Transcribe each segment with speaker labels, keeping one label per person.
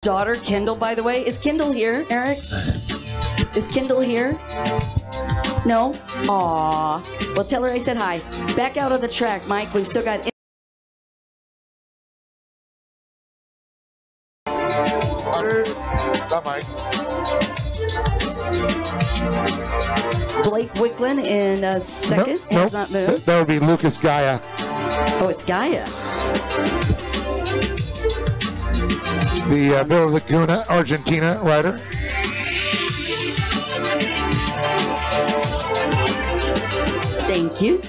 Speaker 1: daughter, Kendall, by the way. Is Kendall here, Eric? Is Kendall here? No? Aw. Well, tell her I said hi. Back out of the track, Mike. We've still got...
Speaker 2: That Mike.
Speaker 1: Blake Wicklin in second.
Speaker 2: Nope,
Speaker 1: Has not moved.
Speaker 2: That would be Lucas Gaia.
Speaker 1: Oh, it's Gaia.
Speaker 2: The Villa Laguna, Argentina rider.
Speaker 1: Thank you.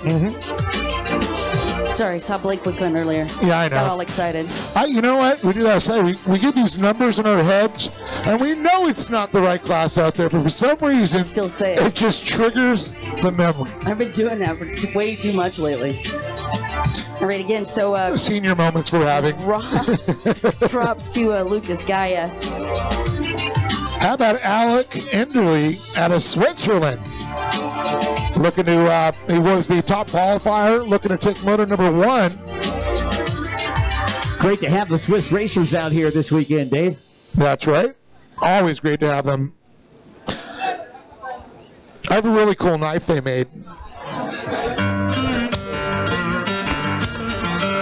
Speaker 1: Sorry, saw Blake Wicklin earlier.
Speaker 2: Yeah, I know.
Speaker 1: Got all excited.
Speaker 2: You know what? We do that. We get these numbers in our heads, and we know it's not the right class out there, but for some reason,
Speaker 1: Still say it.
Speaker 2: It just triggers the memory.
Speaker 1: I've been doing that for way too much lately. All right, again, so...
Speaker 2: senior moments we're having.
Speaker 1: Props to Lucas Gaia.
Speaker 2: How about Alec Enderley out of Switzerland? Looking to, he was the top qualifier, looking to take moto number 1.
Speaker 3: Great to have the Swiss racers out here this weekend, Dave.
Speaker 2: That's right. Always great to have them. I have a really cool knife they made.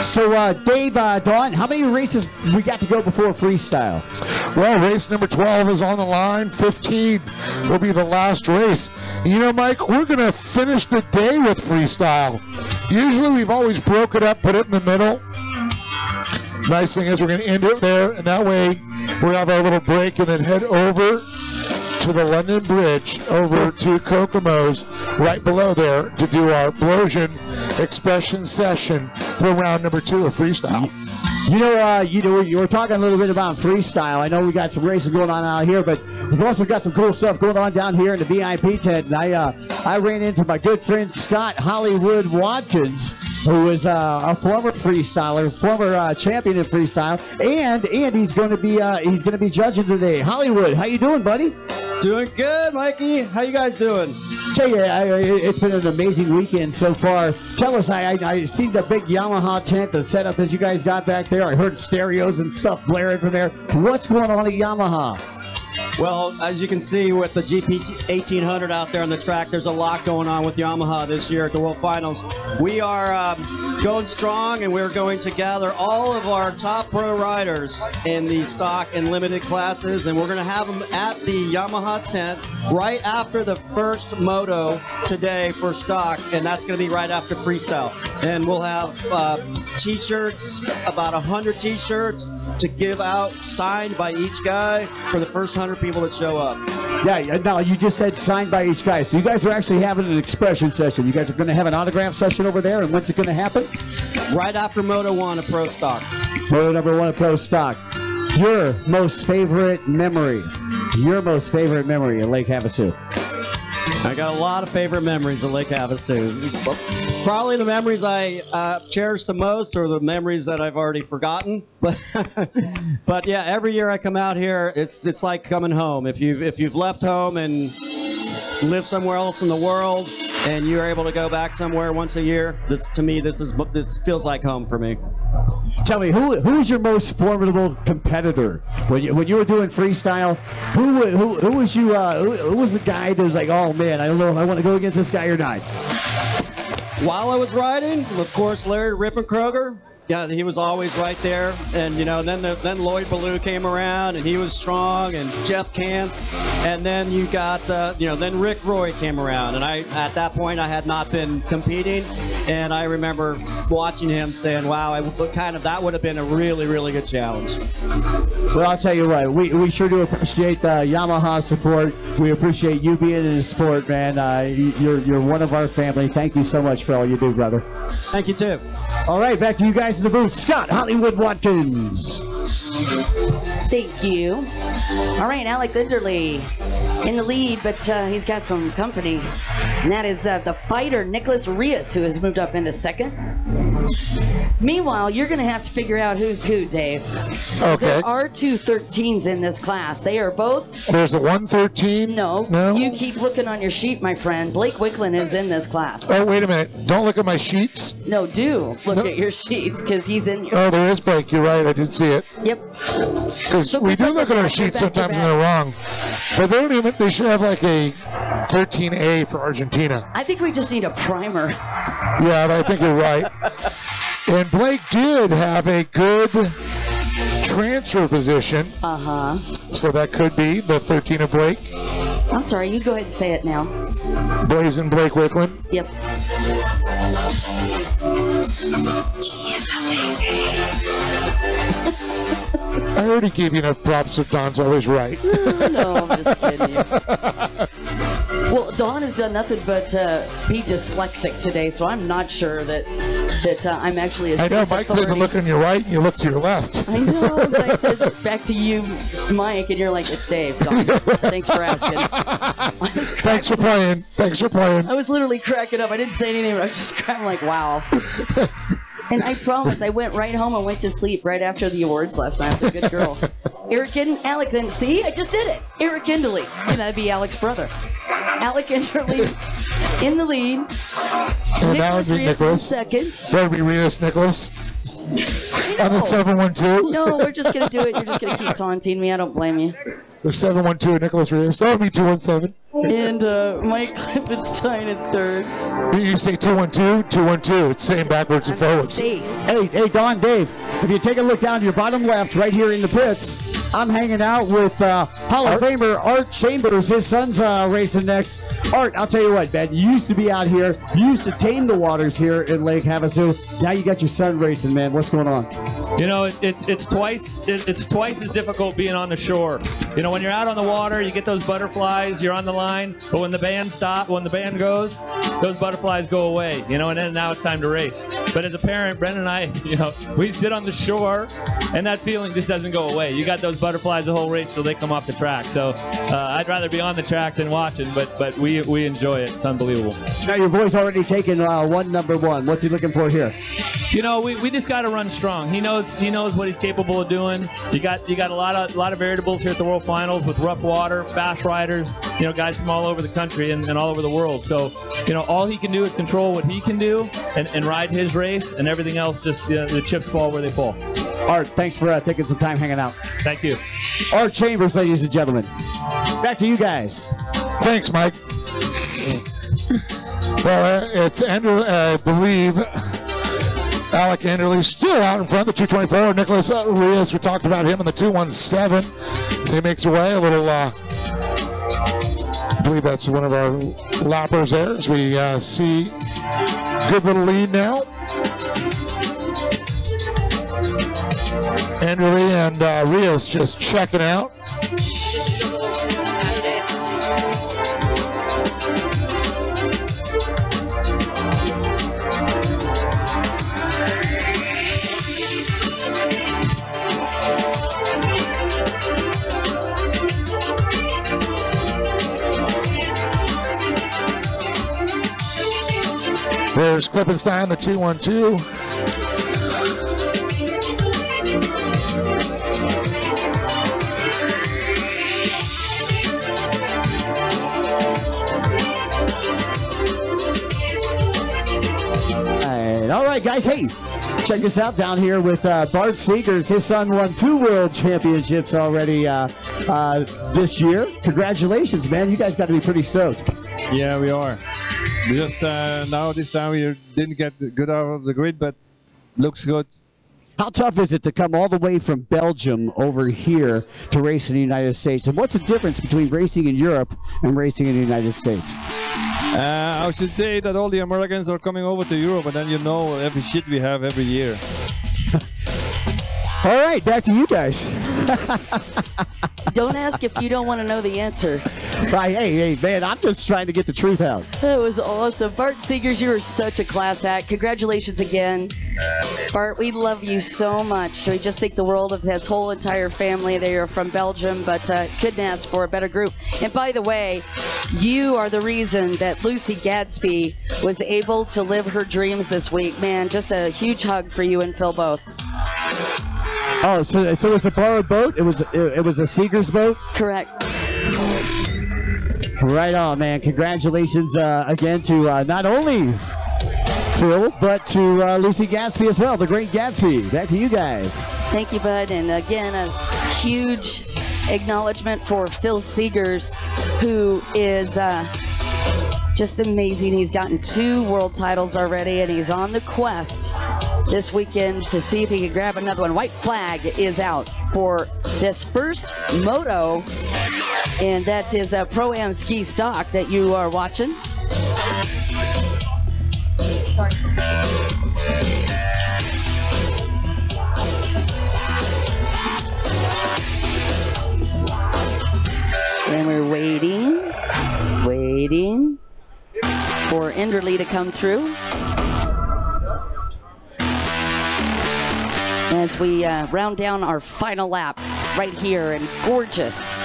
Speaker 3: So, Dave, Dawn, how many races we got to go before freestyle?
Speaker 2: Well, race number 12 is on the line. 15 will be the last race. You know, Mike, we're going to finish the day with freestyle. Usually we've always broke it up, put it in the middle. Nice thing is we're going to end it there, and that way we'll have our little break and then head over to the London Bridge, over to Kokomo's, right below there, to do our Blosian expression session for round number 2 of freestyle.
Speaker 3: You know, you were talking a little bit about freestyle. I know we got some races going on out here, but we've also got some cool stuff going on down here in the VIP tent. And I ran into my good friend Scott Hollywood Watkins, who is a former freestyler, former champion in freestyle, and he's going to be judging today. Hollywood, how you doing, buddy?
Speaker 4: Doing good, Mikey. How you guys doing?
Speaker 3: Tell you, it's been an amazing weekend so far. Tell us, I seen the big Yamaha tent, the setup that you guys got back there. I heard stereos and stuff blaring from there. What's going on at Yamaha?
Speaker 4: Well, as you can see with the GP 1800 out there on the track, there's a lot going on with Yamaha this year at the World Finals. We are going strong, and we're going to gather all of our top pro riders in the stock and limited classes, and we're going to have them at the Yamaha tent right after the first moto today for stock, and that's going to be right after freestyle. And we'll have t-shirts, about 100 t-shirts to give out, signed by each guy for the first 100 people that show up.
Speaker 3: Yeah, no, you just said signed by each guy. So you guys are actually having an expression session. You guys are going to have an autograph session over there, and when's it going to happen?
Speaker 4: Right after Moto 1 of Pro Stock.
Speaker 3: Moto number 1 of Pro Stock. Your most favorite memory. Your most favorite memory at Lake Havasu.
Speaker 4: I got a lot of favorite memories at Lake Havasu. Probably the memories I cherish the most are the memories that I've already forgotten. But yeah, every year I come out here, it's like coming home. If you've left home and lived somewhere else in the world, and you're able to go back somewhere once a year, this feels like home for me.
Speaker 3: Tell me, who's your most formidable competitor when you were doing freestyle? Who was the guy that was like, oh man, I don't know if I want to go against this guy or not?
Speaker 4: While I was riding, of course, Larry Rippenkroger. Yeah, he was always right there, and then Lloyd Ballou came around, and he was strong, and Jeff Kantz, and then you got then Rick Roy came around, and at that point I had not been competing, and I remember watching him saying, wow, that would have been a really, really good challenge.
Speaker 3: Well, I'll tell you what, we sure do appreciate Yamaha support. We appreciate you being in the sport, man. You're one of our family. Thank you so much for all you do, brother.
Speaker 4: Thank you too.
Speaker 3: All right, back to you guys in the booth. Scott Hollywood Watkins.
Speaker 1: Thank you. All right, Alec Enderley in the lead, but he's got some company. And that is the fighter, Nicholas Rios, who has moved up into second. Meanwhile, you're going to have to figure out who's who, Dave.
Speaker 2: Okay.
Speaker 1: There are two 13s in this class. They are both...
Speaker 2: There's a 113?
Speaker 1: No. You keep looking on your sheet, my friend. Blake Wicklund is in this class.
Speaker 2: Oh, wait a minute. Don't look at my sheets?
Speaker 1: No, do look at your sheets, because he's in here.
Speaker 2: Oh, there is Blake. You're right. I did see it.
Speaker 1: Yep.
Speaker 2: Because we do look at our sheets sometimes and they're wrong. But they should have like a 13A for Argentina.
Speaker 1: I think we just need a primer.
Speaker 2: Yeah, I think you're right. And Blake did have a good transfer position.
Speaker 1: Uh-huh.
Speaker 2: So that could be the 13 of Blake.
Speaker 1: I'm sorry, you go ahead and say it now.
Speaker 2: Blazing Blake Wicklund.
Speaker 1: Yep.
Speaker 2: I already gave you enough props, so Don's always right.
Speaker 1: No, I'm just kidding you. Well, Dawn has done nothing but be dyslexic today, so I'm not sure that I'm actually a safe
Speaker 2: I know, Mike said to look on your right, and you look to your left.
Speaker 1: I know, but I said back to you, Mike, and you're like, it's Dave. Dawn. Thanks for asking.
Speaker 2: Thanks for playing.
Speaker 1: I was literally cracking up. I didn't say anything, but I was just kind of like, wow. And I promise, I went right home and went to sleep right after the awards last night. I was a good girl. Eric and Alec, then see, I just did it. Eric Enderley, and that'd be Alec's brother. Alec Enderley in the lead.
Speaker 2: And that would be Nicholas.
Speaker 1: Second.
Speaker 2: That would be Rios Nicholas. On the 712.
Speaker 1: No, we're just gonna do it. You're just gonna keep taunting me. I don't blame you.
Speaker 2: The 712 Nicholas Rios. That would be 217.
Speaker 1: And Mike Clippett's tying in third.
Speaker 2: You say 212, 212. It's saying backwards and forwards.
Speaker 1: Safe.
Speaker 3: Hey, Don, Dave, if you take a look down to your bottom left, right here in the pits, I'm hanging out with Hall of Famer Art Chambers. His son's racing next. Art, I'll tell you what, man, you used to be out here. You used to tame the waters here in Lake Havasu. Now you got your son racing, man. What's going on?
Speaker 5: You know, it's twice as difficult being on the shore. You know, when you're out on the water, you get those butterflies, you're on the line, but when the band goes, those butterflies go away, you know, and then now it's time to race. But as a parent, Brendan and I, you know, we sit on the shore, and that feeling just doesn't go away. You got those butterflies the whole race till they come off the track. So I'd rather be on the track than watching, but we enjoy it. It's unbelievable.
Speaker 3: Now your boy's already taken number one. What's he looking for here?
Speaker 5: You know, we just got to run strong. He knows what he's capable of doing. You got a lot of variables here at the World Finals with rough water, fast riders, you know, guys from all over the country and all over the world. So, you know, all he can do is control what he can do and ride his race, and everything else just the chips fall where they fall.
Speaker 3: Art, thanks for taking some time hanging out.
Speaker 5: Thank you.
Speaker 3: Art Chambers, ladies and gentlemen. Back to you guys.
Speaker 2: Thanks, Mike. Well, it's I believe Alec Enderley still out in front, the 224. Nicholas Rios, we talked about him in the 217. As he makes away a little, I believe that's one of our lappers there, as we see good little lead now. Enderley and Rios just checking out. There's Klippenstein, the 212.
Speaker 3: All right, guys. Hey, check this out down here with Bart Seegers. His son won 2 world championships already this year. Congratulations, man. You guys got to be pretty stoked.
Speaker 6: Yeah, we are. We just now this time we didn't get good out of the grid, but looks good.
Speaker 3: How tough is it to come all the way from Belgium over here to race in the United States? And what's the difference between racing in Europe and racing in the United States?
Speaker 6: I should say that all the Americans are coming over to Europe, and then you know every shit we have every year.
Speaker 3: All right, back to you guys.
Speaker 1: Don't ask if you don't want to know the answer.
Speaker 3: Right, hey, man, I'm just trying to get the truth out.
Speaker 1: That was awesome. Bart Seegers, you are such a class act. Congratulations again. Bart, we love you so much. We just think the world of his whole entire family. They are from Belgium, but couldn't ask for a better group. And by the way, you are the reason that Lucy Gadsby was able to live her dreams this week. Man, just a huge hug for you and Phil both.
Speaker 3: Oh, so it was a borrowed boat? It was a Seeger's boat?
Speaker 1: Correct.
Speaker 3: Right on, man. Congratulations again to not only Phil, but to Lucy Gadsby as well, the great Gadsby. Back to you guys.
Speaker 1: Thank you, Bud. And again, a huge acknowledgement for Phil Seegers, who is just amazing. He's gotten 2 world titles already, and he's on the quest this weekend to see if he can grab another one. White flag is out for this first moto, and that is a Pro-Am ski stock that you are watching. Sorry. And we're waiting for Enderley to come through. As we round down our final lap right here in gorgeous.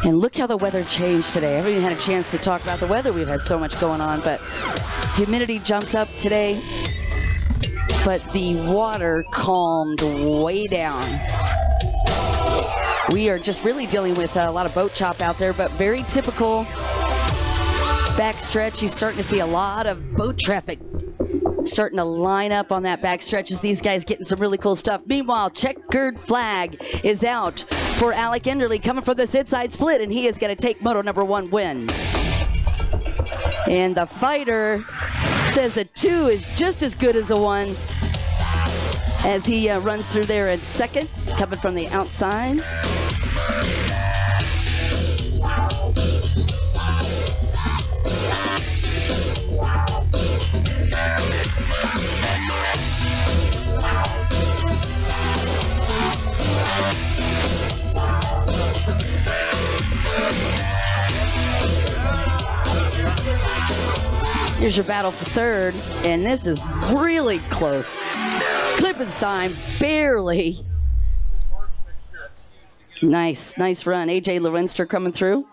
Speaker 1: And look how the weather changed today. I haven't even had a chance to talk about the weather. We've had so much going on, but humidity jumped up today, but the water calmed way down. We are just really dealing with a lot of boat chop out there, but very typical backstretch. You're starting to see a lot of boat traffic starting to line up on that backstretch as these guys getting some really cool stuff. Meanwhile, checkered flag is out for Alec Enderley coming for this inside split, and he is going to take moto number 1 win. And the fighter says that 2 is just as good as a 1 as he runs through there in second, coming from the outside. Here's your battle for third, and this is really close. Clippins time, barely. Nice run. AJ Lorenster coming through.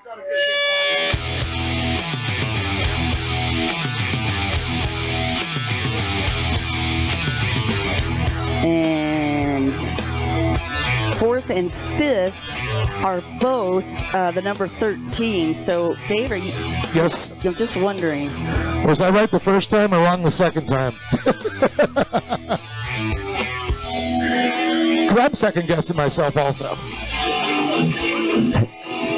Speaker 1: And 4th and 5th are both the number 13. So, Dave, are you?
Speaker 2: Yes.
Speaker 1: I'm just wondering.
Speaker 2: Was I right the first time or wrong the second time? Because I'm second guessing myself also.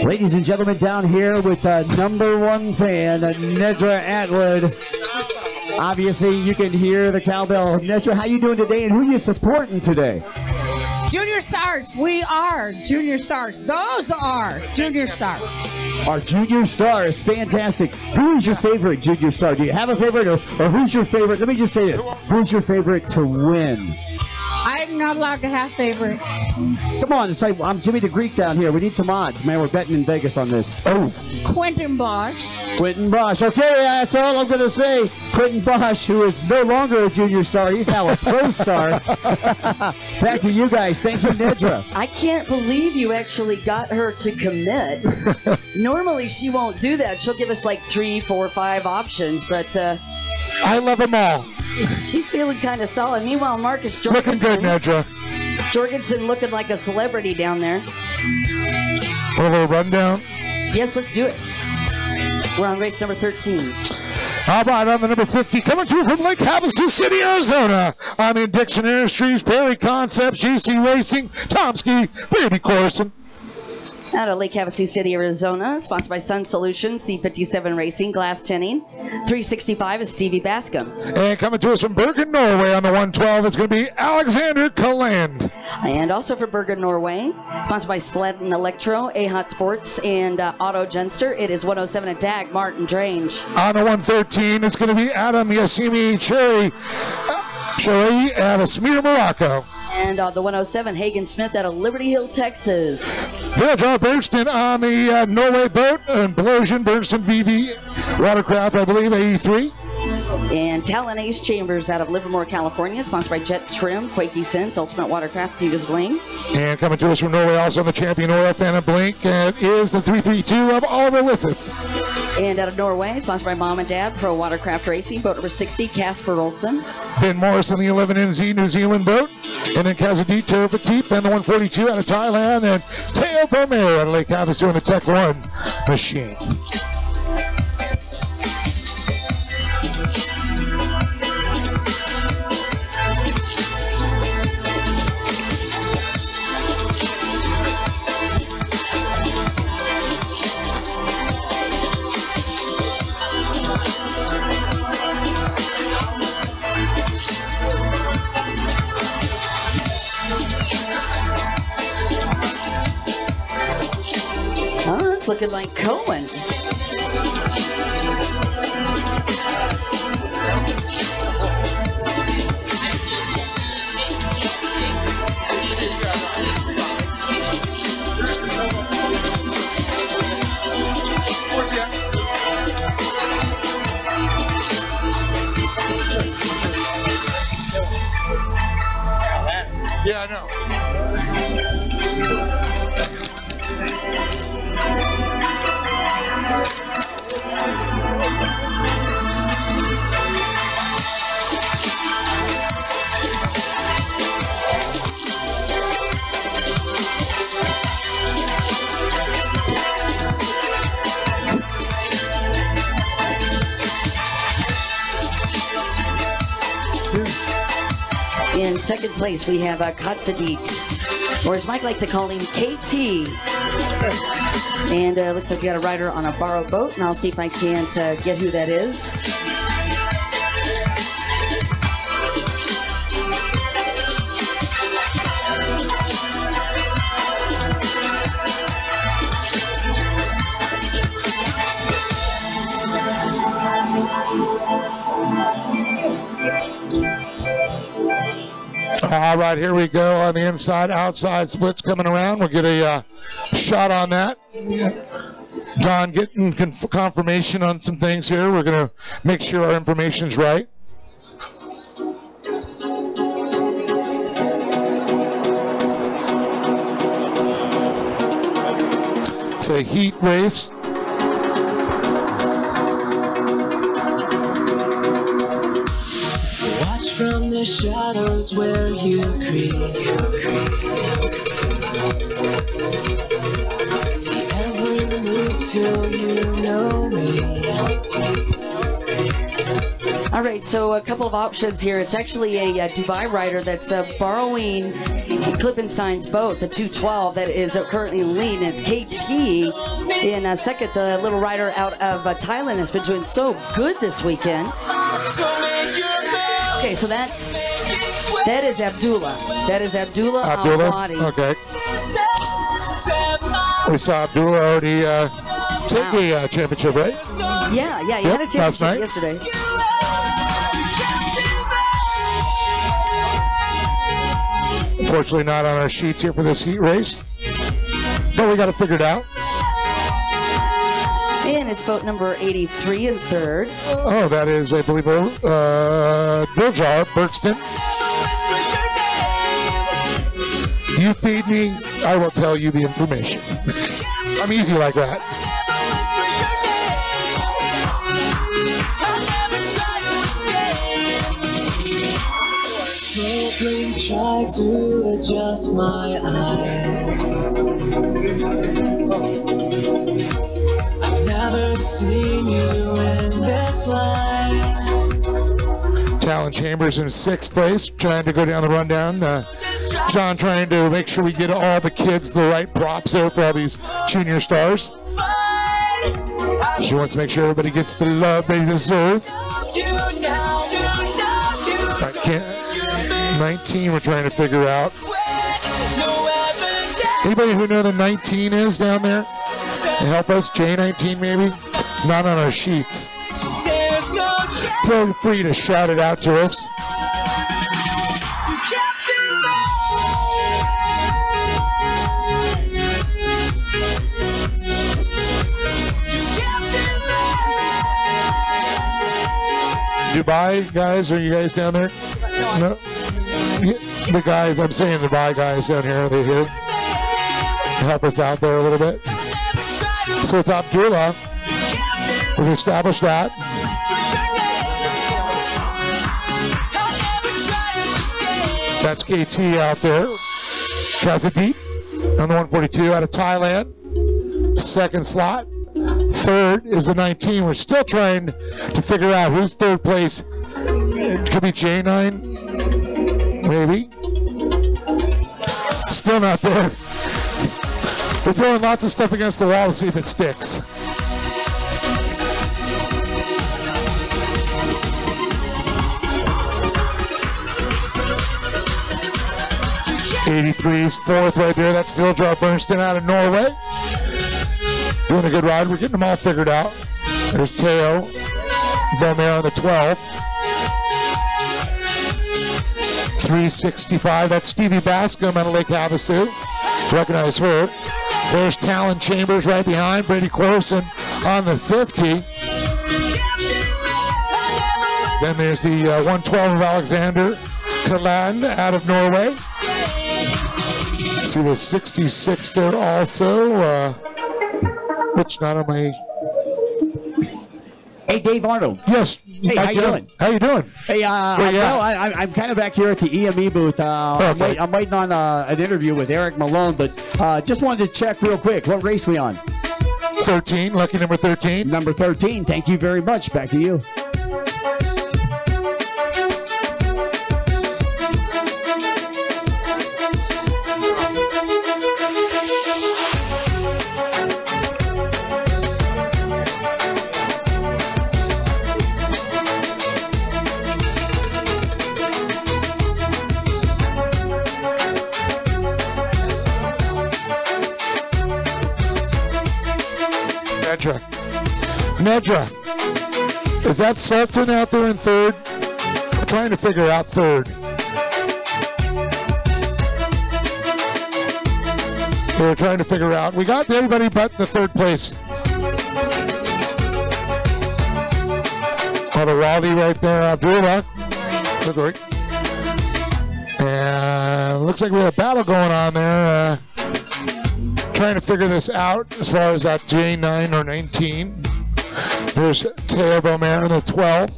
Speaker 3: Ladies and gentlemen, down here with number 1 fan, Nedra Atwood. Obviously, you can hear the cowbell. Nedra, how you doing today, and who you supporting today?
Speaker 7: Junior Stars. We are Junior Stars. Those are Junior Stars.
Speaker 3: Our Junior Stars, fantastic. Who's your favorite Junior Star? Do you have a favorite, or who's your favorite? Let me just say this. Who's your favorite to win?
Speaker 7: I'm not allowed to have favorite.
Speaker 3: Come on, it's like, I'm Jimmy the Greek down here. We need some odds, man. We're betting in Vegas on this. Oh.
Speaker 7: Quentin Bosch.
Speaker 3: Quentin Bosch. Okay, that's all I'm going to say. Quentin Bosch, who is no longer a Junior Star. He's now a Pro Star. Back to you guys. Thank you, Nedra.
Speaker 1: I can't believe you actually got her to commit. Normally, she won't do that. She'll give us like 3, 4, 5 options, but
Speaker 2: I love them all.
Speaker 1: She's feeling kind of solid. Meanwhile, Marcus Jorgensen.
Speaker 2: Looking good, Nedra.
Speaker 1: Jorgensen looking like a celebrity down there.
Speaker 2: A little rundown?
Speaker 1: Yes, let's do it. We're on race number 13.
Speaker 2: How about on the number 50, coming through from Lake Havasu City, Arizona. I'm in Dixon Industries, Perry Concepts, GC Racing, Tomsky, Baby Corson.
Speaker 1: Out of Lake Havasu City, Arizona, sponsored by Sun Solutions, C57 Racing, Glass Tinning. 365 is Stevie Bascom.
Speaker 2: And coming to us from Bergen, Norway on the 112 is going to be Alexander Kalland.
Speaker 1: And also for Bergen, Norway, sponsored by Sled and Electro, A-Hot Sports, and Auto Genster, it is 107 at DAG, Martin Drange.
Speaker 2: On the 113, it's going to be Adam Yassimi Cherry out of Smir, Morocco.
Speaker 1: And the 107, Hagen Smith out of Liberty Hill, Texas.
Speaker 2: Theodore Bergston on the Norway boat, and Blosian Bergston VV Watercraft, I believe, 83.
Speaker 1: And Talon Ace Chambers out of Livermore, California, sponsored by Jet Trim, Quakey Sense, Ultimate Watercraft, Divas Bling.
Speaker 2: And coming to us from Norway, also the champion Aura Fan of Blink, is the 332 of Oliver Lisseth.
Speaker 1: And out of Norway, sponsored by Mom and Dad, Pro Watercraft Racing, boat number 60, Casper Olsen.
Speaker 2: Ben Morrison, the 11NZ New Zealand boat. And then Kazadit Petit, and the 142 out of Thailand. And Teo Pomero out of Lake Havasu in the Tech 1 machine.
Speaker 1: Oh, it's looking like Cohen.
Speaker 2: Yeah, I know.
Speaker 1: In second place, we have Kazadit, or as Mike likes to call him, KT. And looks like we got a rider on a borrowed boat, and I'll see if I can't get who that is.
Speaker 2: All right, here we go on the inside-outside splits coming around. We'll get a shot on that. Don getting confirmation on some things here. We're going to make sure our information's right. It's a heat race.
Speaker 8: From the shadows where you creep, see every move till you know me.
Speaker 1: All right, so a couple of options here. It's actually a Dubai rider that's borrowing Klippenstein's boat, the 212, that is currently in lead. And it's JETSKI in second. The little rider out of Thailand has been doing so good this weekend. Okay, so that is Abdullah. That is Abdullah Al-Wadi.
Speaker 2: Okay. We saw Abdullah already take a championship, right?
Speaker 1: Yeah, he had a championship yesterday.
Speaker 2: Unfortunately, not on our sheets here for this heat race, but we got it figured out.
Speaker 1: And it's boat number 83 in third.
Speaker 2: Oh, that is, I believe, Diljar Bergston. You feed me, I will tell you the information. I'm easy like that.
Speaker 8: Slowly try to adjust my eyes. I've never seen you in this light.
Speaker 2: Talon Chambers in sixth place, trying to go down the rundown. John trying to make sure we get all the kids the right props there for all these junior stars. She wants to make sure everybody gets the love they deserve. 19 we're trying to figure out. Anybody who know the 19 is down there? Help us, J19 maybe? Not on our sheets. Feel free to shout it out to us. Dubai guys, are you guys down there? No. The guys, I'm saying Dubai guys down here, are they here? Help us out there a little bit. So it's Abdullah. We've established that. That's KT out there. Kazadeep on the 142 out of Thailand. Second slot. Third is the 19. We're still trying to figure out who's third place. It could be J9, maybe. Still not there. We're throwing lots of stuff against the wall to see if it sticks. '83's fourth right there. That's Viljar Bernstein out of Norway. Doing a good ride. We're getting them all figured out. There's Teo Beaumère on the 12. 365. That's Stevie Bascom out of Lake Havasu. Recognize her. There's Talon Chambers right behind. Brady Corson on the 50. Then there's the 112 of Alexander Kaland out of Norway. See the 66 there also. Which not on my...
Speaker 3: Hey, Dave Arnold.
Speaker 2: Yes.
Speaker 3: Hey, how you doing?
Speaker 2: How you doing?
Speaker 3: Hey, I'm kind of back here at the EME booth.
Speaker 2: Okay.
Speaker 3: I'm waiting on an interview with Eric Malone, but just wanted to check real quick. What race we on?
Speaker 2: 13, lucky number 13.
Speaker 3: Number 13. Thank you very much. Back to you.
Speaker 2: Nedra. Is that Sultan out there in third? I'm trying to figure out third. We're trying to figure out. We got everybody but the third place. Got a Raleigh right there, Abdullah. And looks like we have a battle going on there. Trying to figure this out as far as that J9 or 19. There's Teo Beaumère on the 12.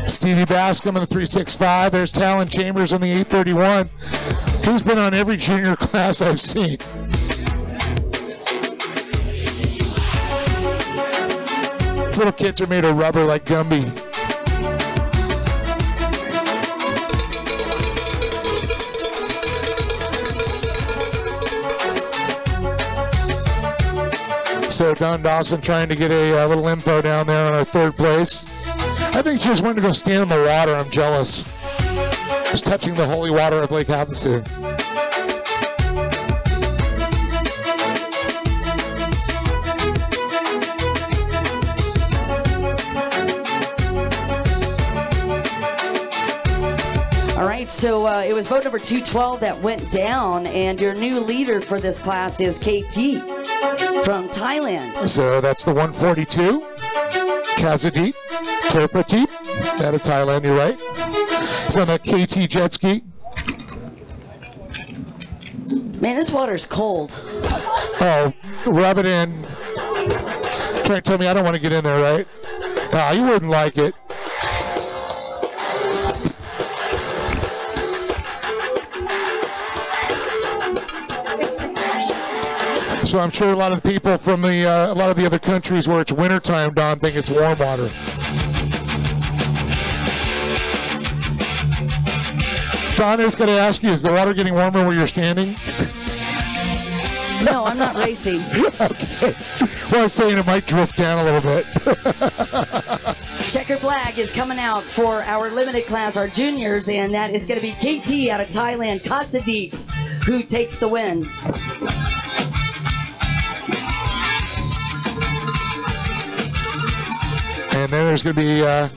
Speaker 2: Stevie Bascom on the 365. There's Talon Chambers on the 831. He's been on every junior class I've seen. These little kits are made of rubber like Gumby. So Don Dawson trying to get a little info down there on our third place. I think she just wanted to go stand in the water. I'm jealous. Just touching the holy water of Lake Havasu.
Speaker 1: All right, so it was boat number 212 that went down, and your new leader for this class is KT from Thailand.
Speaker 2: So that's the 142. Kazadeep, Terprateep, out of Thailand, you're right. It's on that KT jet ski.
Speaker 1: Man, this water's cold.
Speaker 2: Oh, rub it in. Trying to tell me I don't want to get in there, right? No, you wouldn't like it. So I'm sure a lot of the people from a lot of the other countries where it's wintertime, Don, think it's warm water. Don, I just got to ask you, is the water getting warmer where you're standing?
Speaker 1: No, I'm not racing.
Speaker 2: Okay. Well, I was saying it might drift down a little bit.
Speaker 1: Checker flag is coming out for our limited class, our juniors, and that is going to be KT out of Thailand, Kazadeep, who takes the win.
Speaker 2: And there's going to be that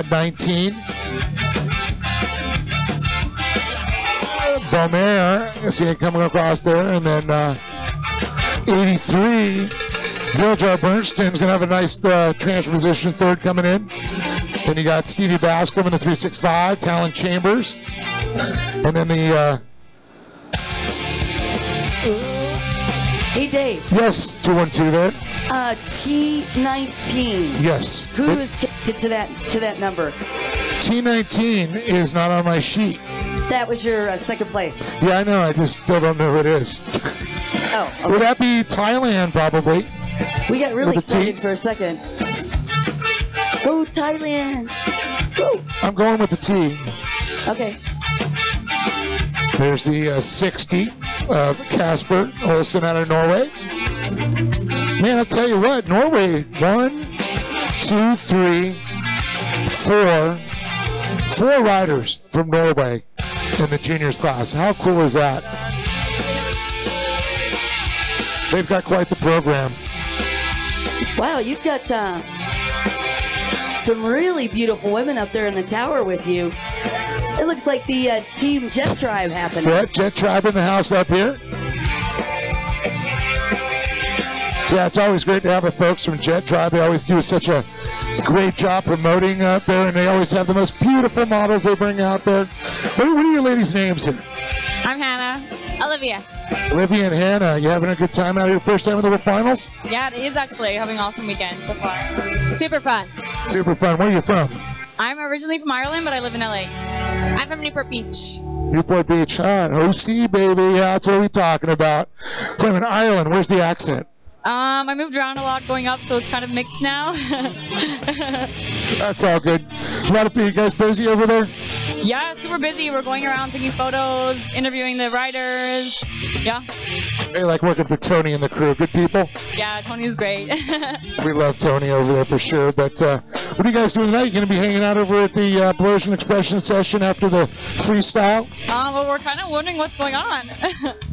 Speaker 2: 19. Beaumère, I see it coming across there. And then 83 George R. Bernstein's going to have a nice transposition third coming in. Then you got Stevie Bascom in the 365, Talon Chambers. And then the...
Speaker 1: Hey, Dave.
Speaker 2: Yes, 212 there.
Speaker 1: T19.
Speaker 2: Yes.
Speaker 1: Who is connected to that number?
Speaker 2: T19 is not on my sheet.
Speaker 1: That was your second place.
Speaker 2: Yeah, I know. I just still don't know who it is.
Speaker 1: Oh, okay.
Speaker 2: Would that be Thailand, probably?
Speaker 1: We got really
Speaker 2: With a T?
Speaker 1: excited for a second. Go Thailand. Woo.
Speaker 2: I'm going with the T.
Speaker 1: Okay.
Speaker 2: There's the 60 of Casper Olsen out of Norway. Man, I'll tell you what, Norway, 1, 2, 3, 4 riders from Norway in the juniors class. How cool is that? They've got quite the program.
Speaker 1: Wow, you've got some really beautiful women up there in the tower with you. It looks like the Team Jet Tribe happened.
Speaker 2: Yeah, Jet Tribe in the house up here. Yeah, it's always great to have the folks from Jet Tribe. They always do such a great job promoting out there, and they always have the most beautiful models they bring out there. What are your ladies' names here?
Speaker 9: I'm Hannah. Olivia.
Speaker 2: Olivia and Hannah, you having a good time out here? First time in the World Finals?
Speaker 9: Yeah, it is actually. Having an awesome weekend so far. Super fun.
Speaker 2: Super fun. Where are you from?
Speaker 9: I'm originally from Ireland, but I live in LA. I'm from Newport Beach.
Speaker 2: Newport Beach. OC, baby. Yeah, that's what we're talking about. From an island. Where's the accent?
Speaker 9: I moved around a lot going up, so it's kind of mixed now.
Speaker 2: That's all good. A lot of you guys busy over there?
Speaker 9: Yeah, super busy. We're going around taking photos, interviewing the riders. Yeah.
Speaker 2: They like working for Tony and the crew. Good people?
Speaker 9: Yeah, Tony's great.
Speaker 2: We love Tony over there for sure. But what are you guys doing tonight? You going to be hanging out over at the Blosion Expression session after the freestyle?
Speaker 9: Well, we're kind of wondering what's going on.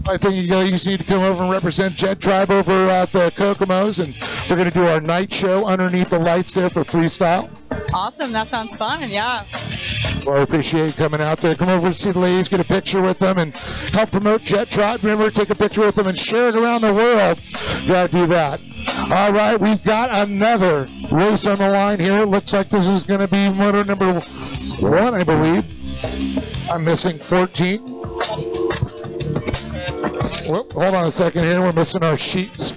Speaker 2: I think you guys need to come over and represent Jet Tribe over at the Kokomo's, and we're going to do our night show underneath the lights there for freestyle.
Speaker 9: Awesome. That sounds fun. Yeah.
Speaker 2: Well, I appreciate you coming out there. Come over and see the ladies, get a picture with them, and help promote Jet Tribe. Remember, take a picture with them and share it around the world. Got to do that. All right, we've got another race on the line here. It looks like this is going to be motor number 1, I believe. I'm missing 14. Whoop, hold on a second here. We're missing our sheets.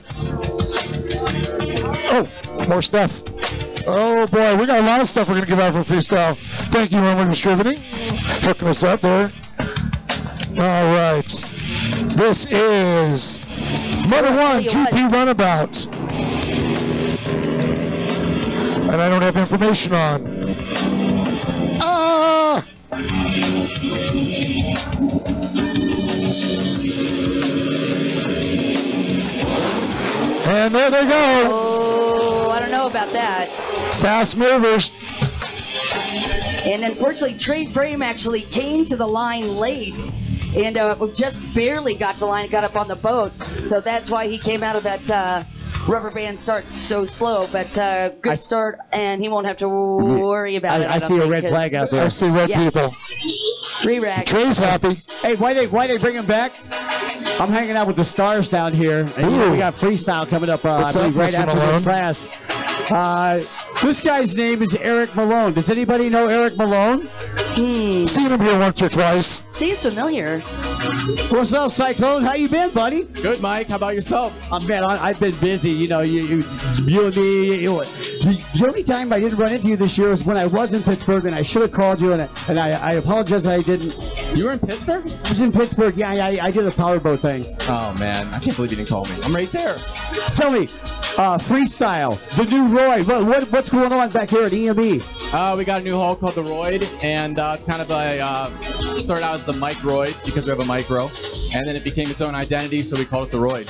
Speaker 2: Oh, more stuff. Oh, boy. We got a lot of stuff we're going to give out for freestyle. Thank you, Roman Distributing. Hooking us up there. All right. This is Motor 1 GP Runabout. And I don't have information on. Ah! And there they go.
Speaker 1: Oh, I don't know about that.
Speaker 2: Fast movers.
Speaker 1: And unfortunately, Trey Frame actually came to the line late and just barely got to the line, got up on the boat. So that's why he came out of that rubber band start so slow. But good start, and he won't have to worry about it.
Speaker 3: I see a red flag out there.
Speaker 2: I see red people.
Speaker 1: Re-rack.
Speaker 2: Trey's happy.
Speaker 3: Hey, why they bring him back? I'm hanging out with the stars down here, and you know, we got freestyle coming up, I believe, right after this class. This guy's name is Eric Malone. Does anybody know Eric Malone?
Speaker 2: Seen him here once or twice.
Speaker 1: Seems familiar.
Speaker 3: What's up, Cyclone? How you been, buddy?
Speaker 10: Good, Mike. How about yourself?
Speaker 3: Man, I've been busy. You know, you and me. The only time I didn't run into you this year was when I was in Pittsburgh, and I should have called you, and I apologize I didn't.
Speaker 10: You were in Pittsburgh?
Speaker 3: I was in Pittsburgh. Yeah, I did a powerboat thing.
Speaker 10: Oh, man. I can't believe you didn't call me. I'm right there.
Speaker 3: Tell me, freestyle, the new Royd. What's going on back here at EME?
Speaker 10: We got a new hull called the Royd, and it's kind of a started out as the Mike Royd because we have a micro, and then it became its own identity, so we called it the Royd.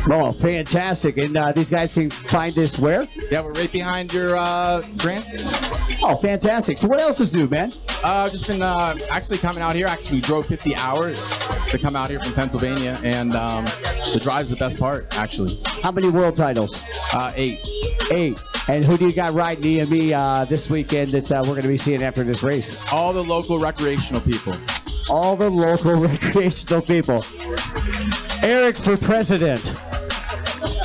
Speaker 3: Oh, fantastic! And these guys can find this where?
Speaker 10: Yeah, we're right behind your grant.
Speaker 3: Oh, fantastic! So what else is new, man?
Speaker 10: Just been actually coming out here. Actually, we drove 50 hours to come out here from Pennsylvania, and the drive's the best part, actually.
Speaker 3: How many world titles?
Speaker 10: 8.
Speaker 3: 8. And who do you got riding EME this weekend that we're going to be seeing after this race?
Speaker 10: All the local recreational people.
Speaker 3: All the local recreational people. Eric for president.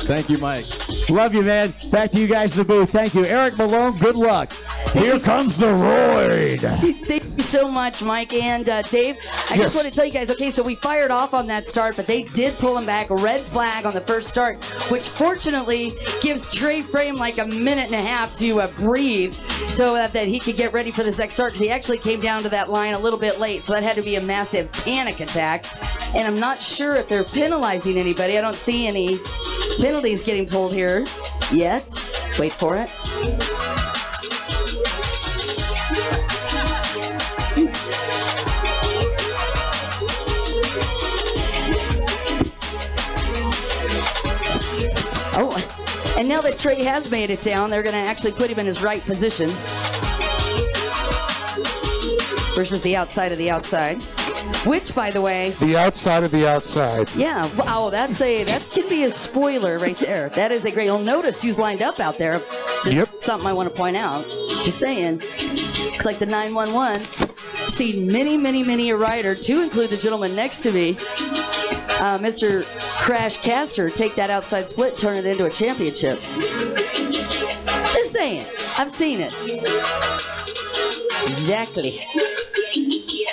Speaker 10: Thank you, Mike.
Speaker 3: Love you, man. Back to you guys in the booth. Thank you. Eric Malone, good luck. Here comes the Roid.
Speaker 1: Thank you so much, Mike and Dave. I just want to tell you guys, okay, so we fired off on that start, but they did pull him back. A red flag on the first start, which fortunately gives Trey Frame like a minute and a half to breathe so that he could get ready for this next start, because he actually came down to that line a little bit late, so that had to be a massive panic attack. And I'm not sure if they're penalizing anybody. I don't see any penalties getting pulled here yet. Wait for it. Oh, and now that Trey has made it down, they're going to actually put him in his right position versus the outside of the outside. Which, by the way,
Speaker 2: the outside of the outside.
Speaker 1: Yeah, wow, that can be a spoiler right there. That is a great. You'll notice who's lined up out there. Just something I want to point out. Just saying. Looks like the 911. Seen many a rider, to include the gentleman next to me, Mr. Crash Caster, take that outside split, turn it into a championship. Just saying. I've seen it. Exactly.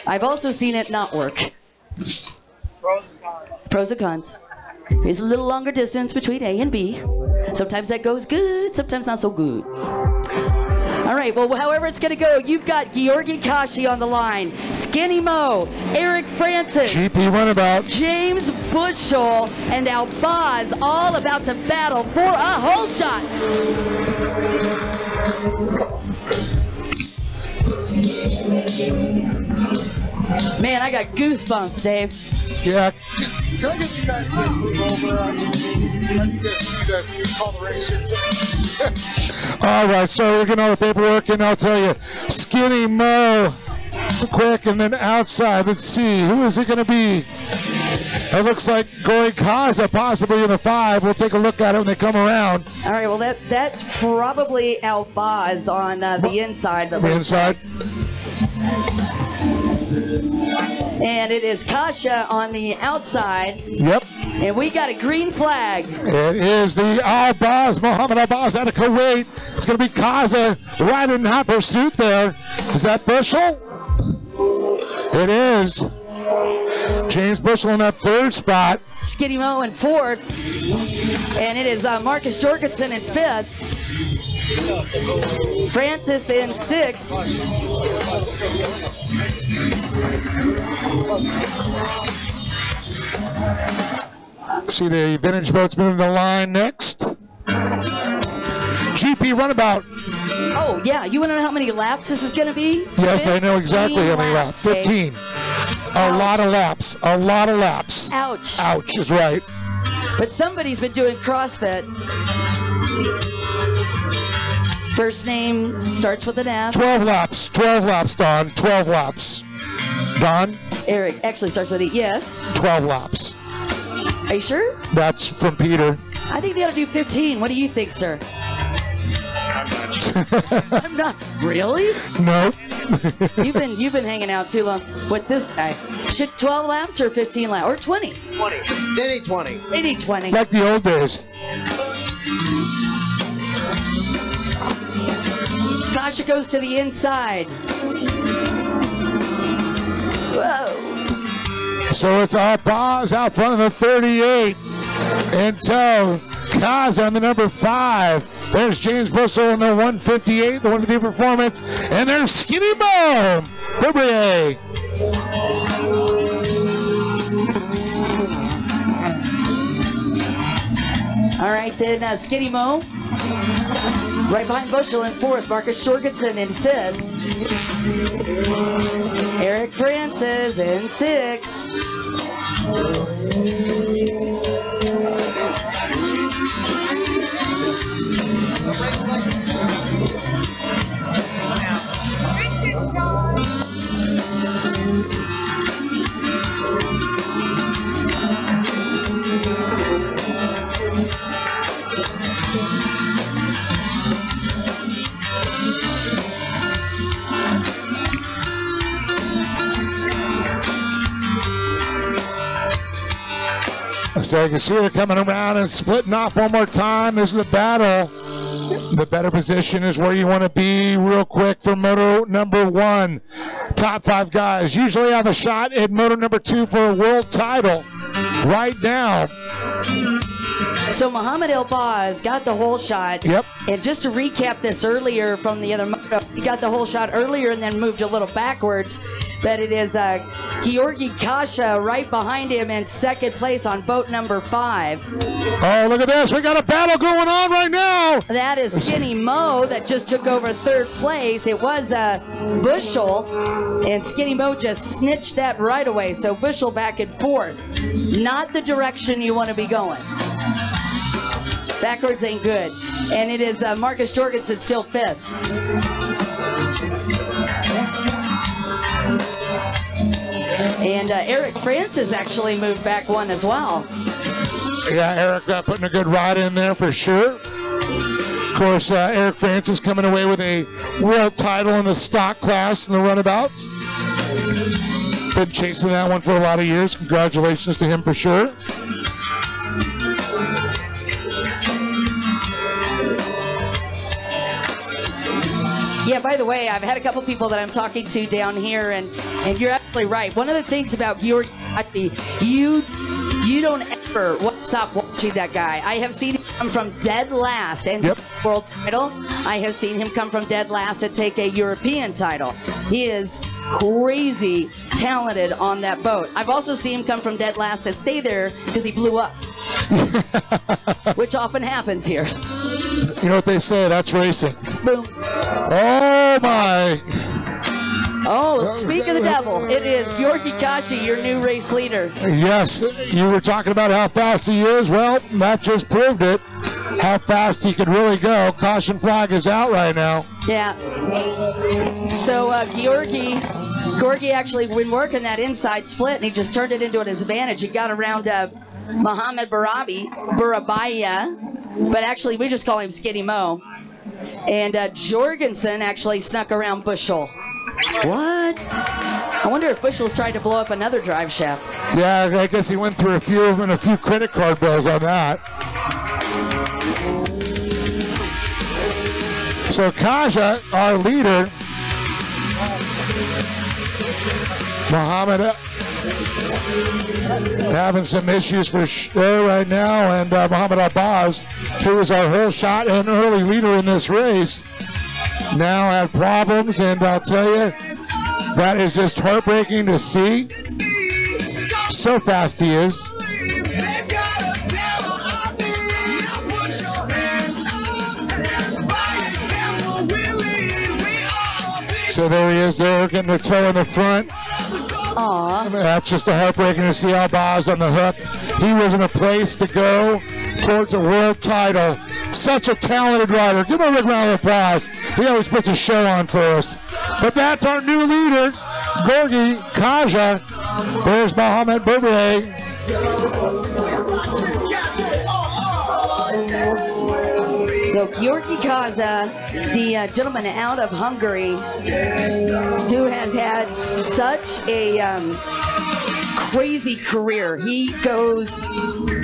Speaker 1: I've also seen it not work. Pros and cons. Here's a little longer distance between A and B. Sometimes that goes good, sometimes not so good. All right, well, however it's going to go, you've got Georgi Kashi on the line, Skinny Mo, Eric Francis,
Speaker 2: GP Runabout,
Speaker 1: James Bushel, and Albaz all about to battle for a hole shot. Man, I got goosebumps, Dave.
Speaker 2: Yeah.
Speaker 11: Can I get you guys to move over? I need to see call the races.
Speaker 2: All right, so we're getting all the paperwork, and I'll tell you, Skinny Mo, quick, and then outside. Let's see, who is it going to be? It looks like Gory Kaza possibly in the 5. We'll take a look at it when they come around.
Speaker 1: All right, well, that's probably Albaz on the inside.
Speaker 2: The inside.
Speaker 1: And it is Kasha on the outside.
Speaker 2: Yep.
Speaker 1: And we got a green flag.
Speaker 2: It is the Albaz, Muhammad Albaz out of Kuwait. It's going to be Kaza right in hot pursuit there. Is that Bushel? It is. James Bushel in that 3rd spot.
Speaker 1: Skinny Mo in 4th. And it is Marcus Jorgensen in 5th. Francis in 6th.
Speaker 2: See the vintage boats moving the line next. GP Runabout.
Speaker 1: Oh, yeah. You want to know how many laps this is going to be?
Speaker 2: Yes, I know exactly how many laps. 15. A lot of laps. A lot of laps.
Speaker 1: Ouch.
Speaker 2: Ouch is right.
Speaker 1: But somebody's been doing CrossFit. First name starts with an F.
Speaker 2: 12 laps. 12 laps, Don. 12 laps. Don?
Speaker 1: Eric actually starts with E. Yes.
Speaker 2: 12 laps.
Speaker 1: Are you sure?
Speaker 2: That's from Peter.
Speaker 1: I think they ought to do 15. What do you think, sir? I'm not. Really?
Speaker 2: No.
Speaker 1: You've been hanging out too long with this guy. Should 12 laps or 15 laps or 20?
Speaker 12: 20. They need 20.
Speaker 1: They need 20.
Speaker 2: Like the old days.
Speaker 1: Kasha goes to the inside. Whoa.
Speaker 2: So it's Albaz out front of the 38. In tow, Kaza on the number 5. There's James Bushel in the 158, the 150 performance. And there's Skinny Mo. Bribrier.
Speaker 1: All right, then Skinny Mo. Right behind Bushel in 4th. Marcus Jorgensen in 5th. Eric Francis in 6th.
Speaker 2: So you can see her coming around and splitting off one more time. This is the battle. The better position is where you want to be real quick for moto number 1. Top 5 guys usually have a shot in moto number 2 for a world title right now.
Speaker 1: So Muhammad El-Baz got the whole shot.
Speaker 2: Yep.
Speaker 1: And just to recap this earlier from the other moto, he got the whole shot earlier and then moved a little backwards. But it is Georgi Kasha right behind him in second place on boat number 5.
Speaker 2: Oh, look at this. We got a battle going on right now.
Speaker 1: That is Skinny Mo that just took over third place. It was Bushel, and Skinny Mo just snitched that right away. So Bushel back in 4th. Not the direction you want to be going. Backwards ain't good. And it is Marcus Jorgensen still 5th. And Eric Francis actually moved back 1 as well.
Speaker 2: Yeah, Eric putting a good ride in there for sure. Of course, Eric Francis coming away with a world title in the stock class in the Runabout. Been chasing that one for a lot of years. Congratulations to him for sure.
Speaker 1: Yeah, by the way, I've had a couple people that I'm talking to down here, and you're absolutely right. One of the things about Georgi, you don't ever stop watching that guy. I have seen him come from dead last and take a world title. I have seen him come from dead last and take a European title. He is crazy talented on that boat. I've also seen him come from dead last and stay there because he blew up. Which often happens here.
Speaker 2: You know what they say, that's racing.
Speaker 1: Boom.
Speaker 2: Oh my.
Speaker 1: Oh, speak of the devil, it is Georgi Kashi, your new race leader.
Speaker 2: Yes, you were talking about how fast he is. Well, that just proved it. How fast he could really go. Caution flag is out right now.
Speaker 1: Yeah. So Georgi actually been working that inside split, and he just turned it into an advantage. He got around Muhammad Burabaya, but actually we just call him Skinny Mo. And Jorgensen actually snuck around Bushel. What? I wonder if Bushel's tried to blow up another drive shaft.
Speaker 2: Yeah, I guess he went through a few of them and a few credit card bills on that. So Kaja, our leader, Muhammad having some issues for sure right now, and Muhammad El-Baz, who was our whole shot and early leader in this race, now had problems, and I'll tell you, that is just heartbreaking to see. So fast he is. So there he is there, getting a toe in the front.
Speaker 1: Aww.
Speaker 2: That's just a heartbreaking to see El-Baz on the hook. He was in a place to go towards a world title. Such a talented rider. Give him a big round of applause. He always puts a show on for us. But that's our new leader, Georgi Kaja. There's Mohamed Berbere.
Speaker 1: So Georgi Kaza, the gentleman out of Hungary, who has had such a crazy career. He goes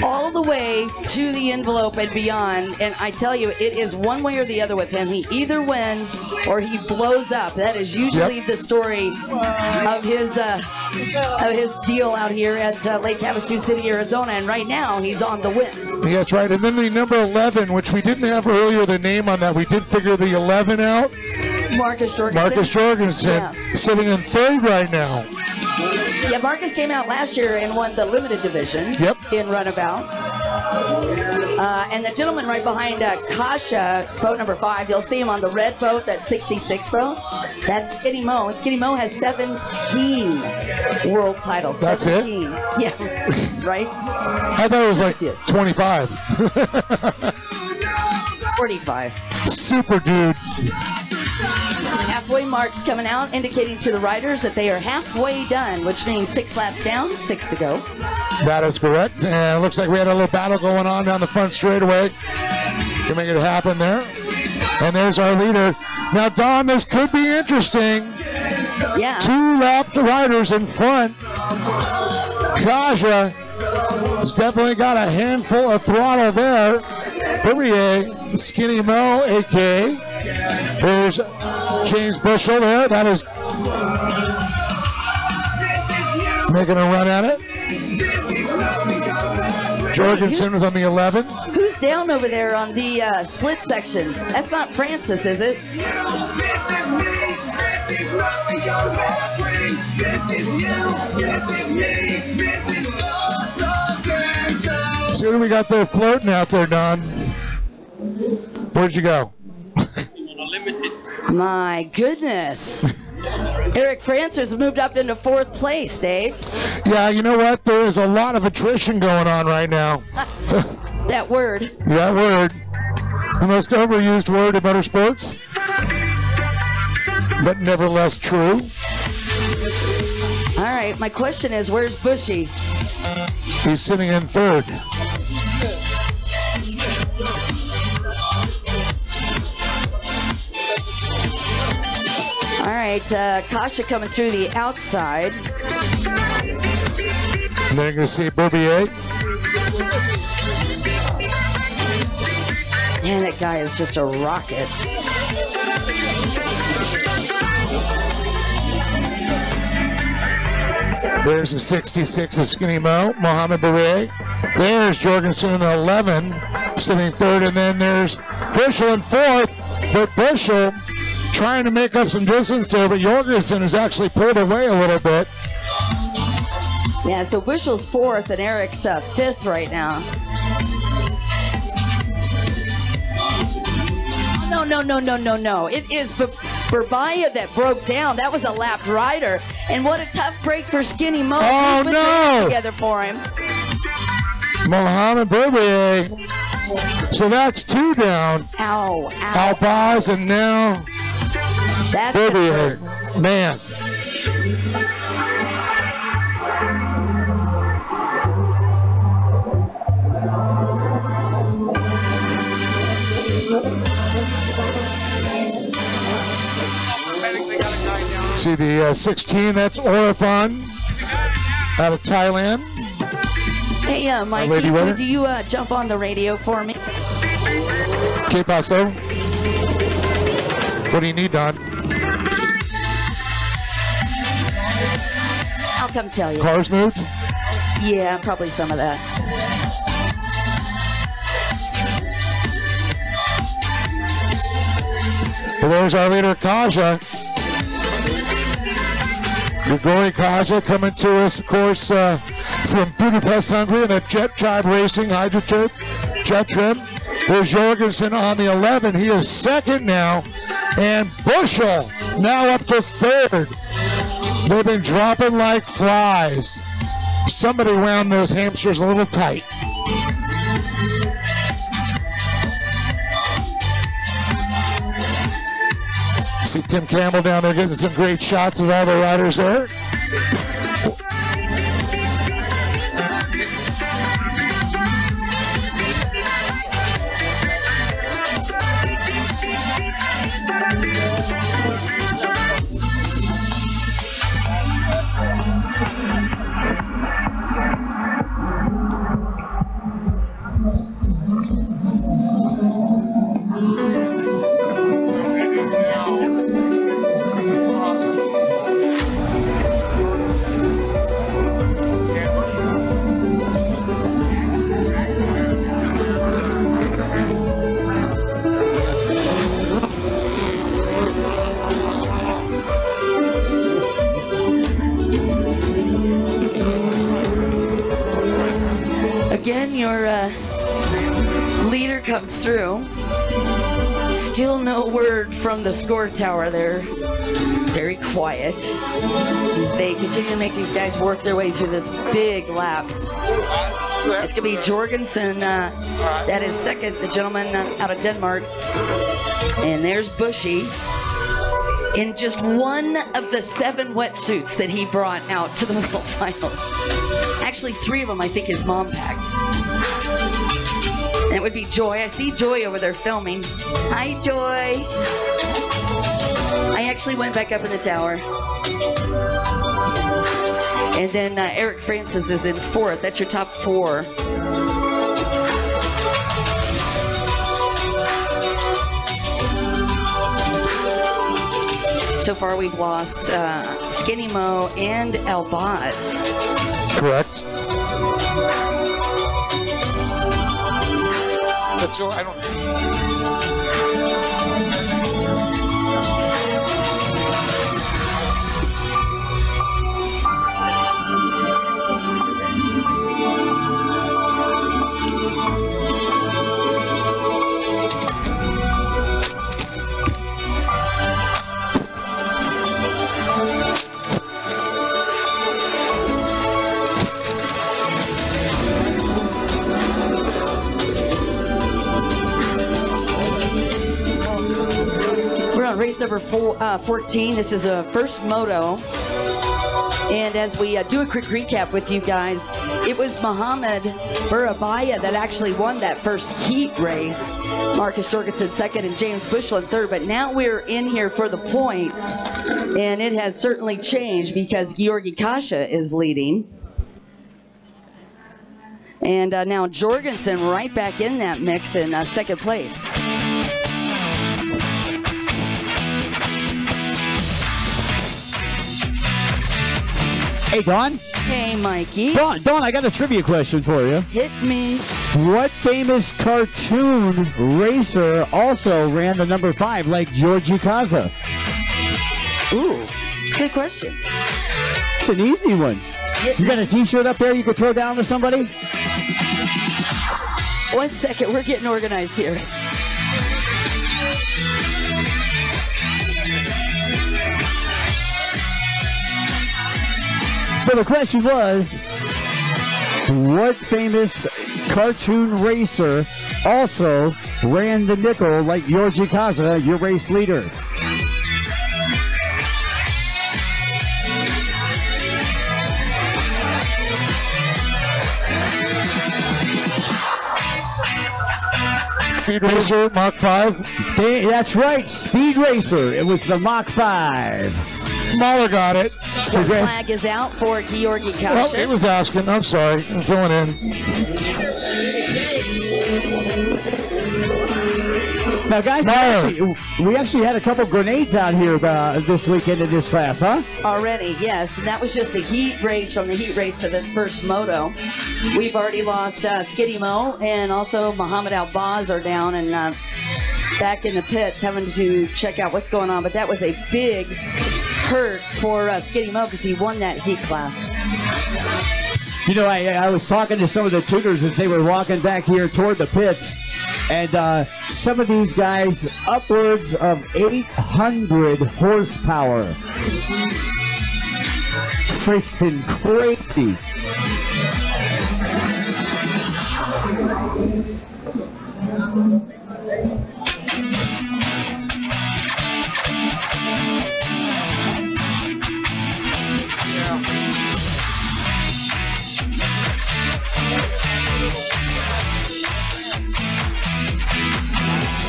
Speaker 1: all the way to the envelope and beyond, and I tell you, it is one way or the other with him. He either wins or he blows up. That is usually the story of his deal out here at Lake Havasu City, Arizona, and right now he's on the win.
Speaker 2: Yeah, that's right. And then the number 11, which we didn't have earlier the name on that. We did figure the 11 out.
Speaker 1: Marcus Jorgensen.
Speaker 2: Marcus Jorgensen, sitting in 3rd right now.
Speaker 1: Yeah, Marcus came out last year and won the limited division in Runabout. And the gentleman right behind Kasha, boat number 5, you'll see him on the red boat, that 66 boat. That's Skinny Mo. And Skinny Mo has 17 world titles.
Speaker 2: That's
Speaker 1: 17. Yeah, right?
Speaker 2: I thought it was like 25.
Speaker 1: 45.
Speaker 2: Super dude.
Speaker 1: Halfway marks coming out, indicating to the riders that they are halfway done, which means 6 laps down, 6 to go.
Speaker 2: That is correct. And it looks like we had a little battle going on down the front straightaway to make it happen there. And there's our leader. Now, Don, this could be interesting.
Speaker 1: Yeah.
Speaker 2: 2 lap riders in front. Kaja has definitely got a handful of throttle there. Berbier, Skinny Mo, AK. There's James Bushell there. That is making a run at it. Jorgensen was on the 11.
Speaker 1: Who's down over there on the split section? That's not Francis, is it?
Speaker 2: See what we got there floating out there, Don? Where'd you go?
Speaker 1: My goodness. Eric Francis moved up into 4th place, Dave.
Speaker 2: Yeah, you know what? There is a lot of attrition going on right now.
Speaker 1: That word.
Speaker 2: That word. The most overused word in motorsports, but nevertheless true.
Speaker 1: All right, my question is, where's Bushy?
Speaker 2: He's sitting in 3rd.
Speaker 1: All right, Kasha coming through the outside.
Speaker 2: And then you're going to see Berbier.
Speaker 1: Man, that guy is just a rocket.
Speaker 2: There's a 66 of Skinny Mo, Mohamed Berbier. There's Jorgensen in the 11, sitting 3rd, and then there's Bushell in 4th, but Bushell trying to make up some distance there, but Jorgensen has actually pulled away a little bit.
Speaker 1: Yeah, so Bushell's 4th and Eric's 5th right now. No. It is Berbaya that broke down. That was a lapped rider. And what a tough break for Skinny Mo.
Speaker 2: Oh,
Speaker 1: He put
Speaker 2: no.
Speaker 1: it together for him.
Speaker 2: Mohamed Berbier. So that's 2 down.
Speaker 1: Ow.
Speaker 2: Albaz, and now
Speaker 1: That's
Speaker 2: Berbier. Man. See the 16, that's Orifan out of Thailand.
Speaker 1: Hey, Mikey,
Speaker 2: Lady Winner.
Speaker 1: could you jump on the radio for me?
Speaker 2: Que paso? What do you need, Don?
Speaker 1: I'll come tell you.
Speaker 2: Cars moved?
Speaker 1: Yeah, probably some of that.
Speaker 2: Well, there's our leader, Kaja. Grigori Kaja coming to us, of course, from Budapest, Hungary, in a Jet Drive Racing Hydroturf Jet Trim. There's Jorgensen on the 11. He is 2nd now. And Bushell now up to 3rd. They've been dropping like flies. Somebody wound those hamsters a little tight. See Tim Campbell down there getting some great shots of all the riders there.
Speaker 1: Again, your leader comes through. Still no word from the score tower. They're very quiet as they continue to make these guys work their way through this big laps. It's going to be Jorgensen. That is 2nd, the gentleman out of Denmark. And there's Bushy in just one of the 7 wetsuits that he brought out to the World Finals. Actually, 3 of them I think his mom packed. And it would be Joy. I see Joy over there filming. Hi, Joy. I actually went back up in the tower. And then Eric Francis is in 4th. That's your top 4. So far, we've lost Skinny Mo and Albaz.
Speaker 2: Correct. That's all. I don't.
Speaker 1: Race number 14. This is a first moto. And as we do a quick recap with you guys, it was Mohamed Burabaya that actually won that first heat race. Marcus Jorgensen 2nd and James Bushel in 3rd. But now we're in here for the points. And it has certainly changed because Georgi Kasha is leading. And now Jorgensen right back in that mix in 2nd place.
Speaker 3: Hey, Dawn.
Speaker 1: Hey, Mikey.
Speaker 3: Dawn, I got a trivia question for you.
Speaker 1: Hit me.
Speaker 3: What famous cartoon racer also ran the number 5 like Georgi Kaza?
Speaker 1: Ooh, good question.
Speaker 3: It's an easy one. You got a t-shirt up there you could throw down to somebody?
Speaker 1: 1 second, we're getting organized here.
Speaker 3: So the question was, what famous cartoon racer also ran the nickel like Georgi Kaza, your race leader?
Speaker 2: Speed Racer, Mach 5?
Speaker 3: That's right, Speed Racer. It was the Mach 5.
Speaker 2: Mahler got it.
Speaker 1: The flag is out for Georgi Kasha.
Speaker 2: Well, it was asking. I'm sorry. I'm filling in.
Speaker 3: Now, guys, we actually had a couple grenades out here this weekend in this class, huh?
Speaker 1: Already, yes. And that was just the heat race from the heat race to this first moto. We've already lost Skitty Mo, and also Muhammad Albaz are down and back in the pits having to check out what's going on. But that was a big hurt for Skitty Mo because he won that heat class.
Speaker 3: You know, I was talking to some of the tuners as they were walking back here toward the pits, and some of these guys, upwards of 800 horsepower. Freaking crazy.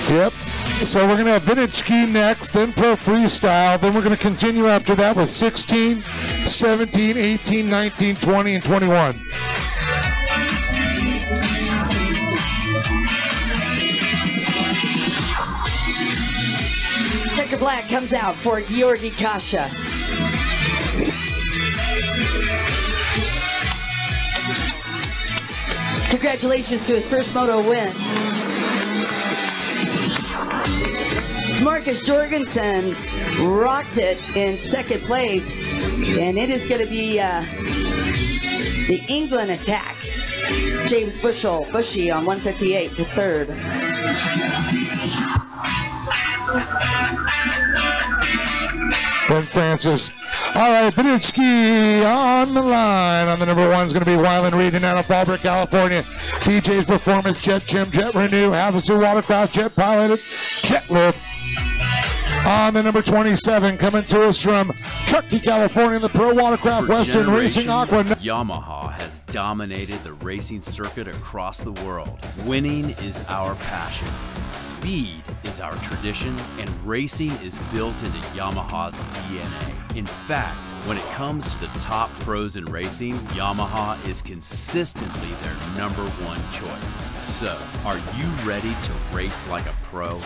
Speaker 2: Yep. So we're going to have vintage ski next, then pro freestyle. Then we're going to continue after that with 16, 17, 18, 19, 20, and 21.
Speaker 1: Checker Black comes out for Georgi Kasha. Congratulations to his first moto win. Marcus Jorgensen rocked it in second place, and it is going to be the England attack. James Bushy on 158 for third.
Speaker 2: Ben Francis. All right, vintage ski on the line. On the number one is going to be Wyland Reed in Anna Falbrook, California. DJ's Performance, Jet Gym, Jet Renew, Havasu Watercraft, Jet Piloted, Jet Lift. On the number 27, coming to us from Truckee, California, the Pro Watercraft Western Racing Aqua.
Speaker 12: Yamaha has dominated the racing circuit across the world. Winning is our passion. Speed is our tradition, and racing is built into Yamaha's DNA. In fact, when it comes to the top pros in racing, Yamaha is consistently their #1 choice. So, are you ready to race like a pro?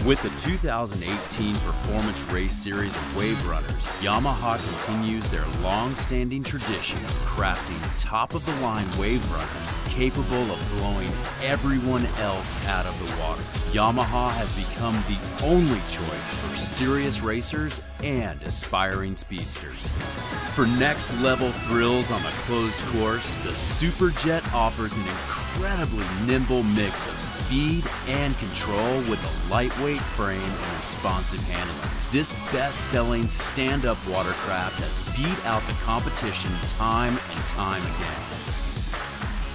Speaker 12: With the 2018 Performance Race Series of Wave Runners, Yamaha continues their long-standing tradition of crafting top-of-the-line wave runners capable of blowing everyone else out of the water. Yamaha has become the only choice for serious racers and aspiring speedsters. For next-level thrills on the closed course, the Superjet offers an incredibly nimble mix of speed and control with a lightweight frame and responsive handling. This best-selling stand-up watercraft has beat out the competition time and time again.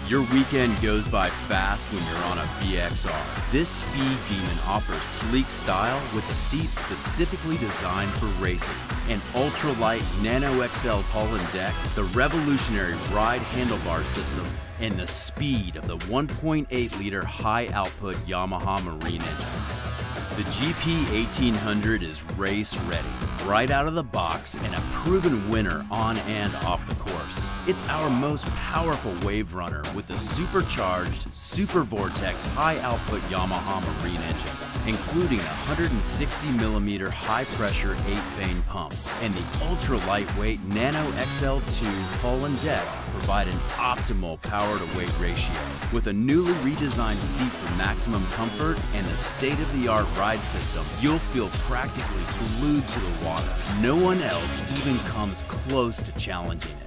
Speaker 12: Your weekend goes by fast when you're on a VXR. This speed demon offers sleek style with a seat specifically designed for racing. An ultralight Nano XL hull and deck, the revolutionary ride handlebar system, and the speed of the 1.8-liter high-output Yamaha Marine engine. The GP 1800 is race ready, right out of the box and a proven winner on and off the course. It's our most powerful wave runner with the supercharged Super Vortex high output Yamaha Marine engine, including a 160mm high pressure 8-vane pump, and the ultra lightweight Nano XL2 hull and deck provide an optimal power to weight ratio. With a newly redesigned seat for maximum comfort and the state-of-the-art ride system, you'll feel practically glued to the water. No one else even comes close to challenging it.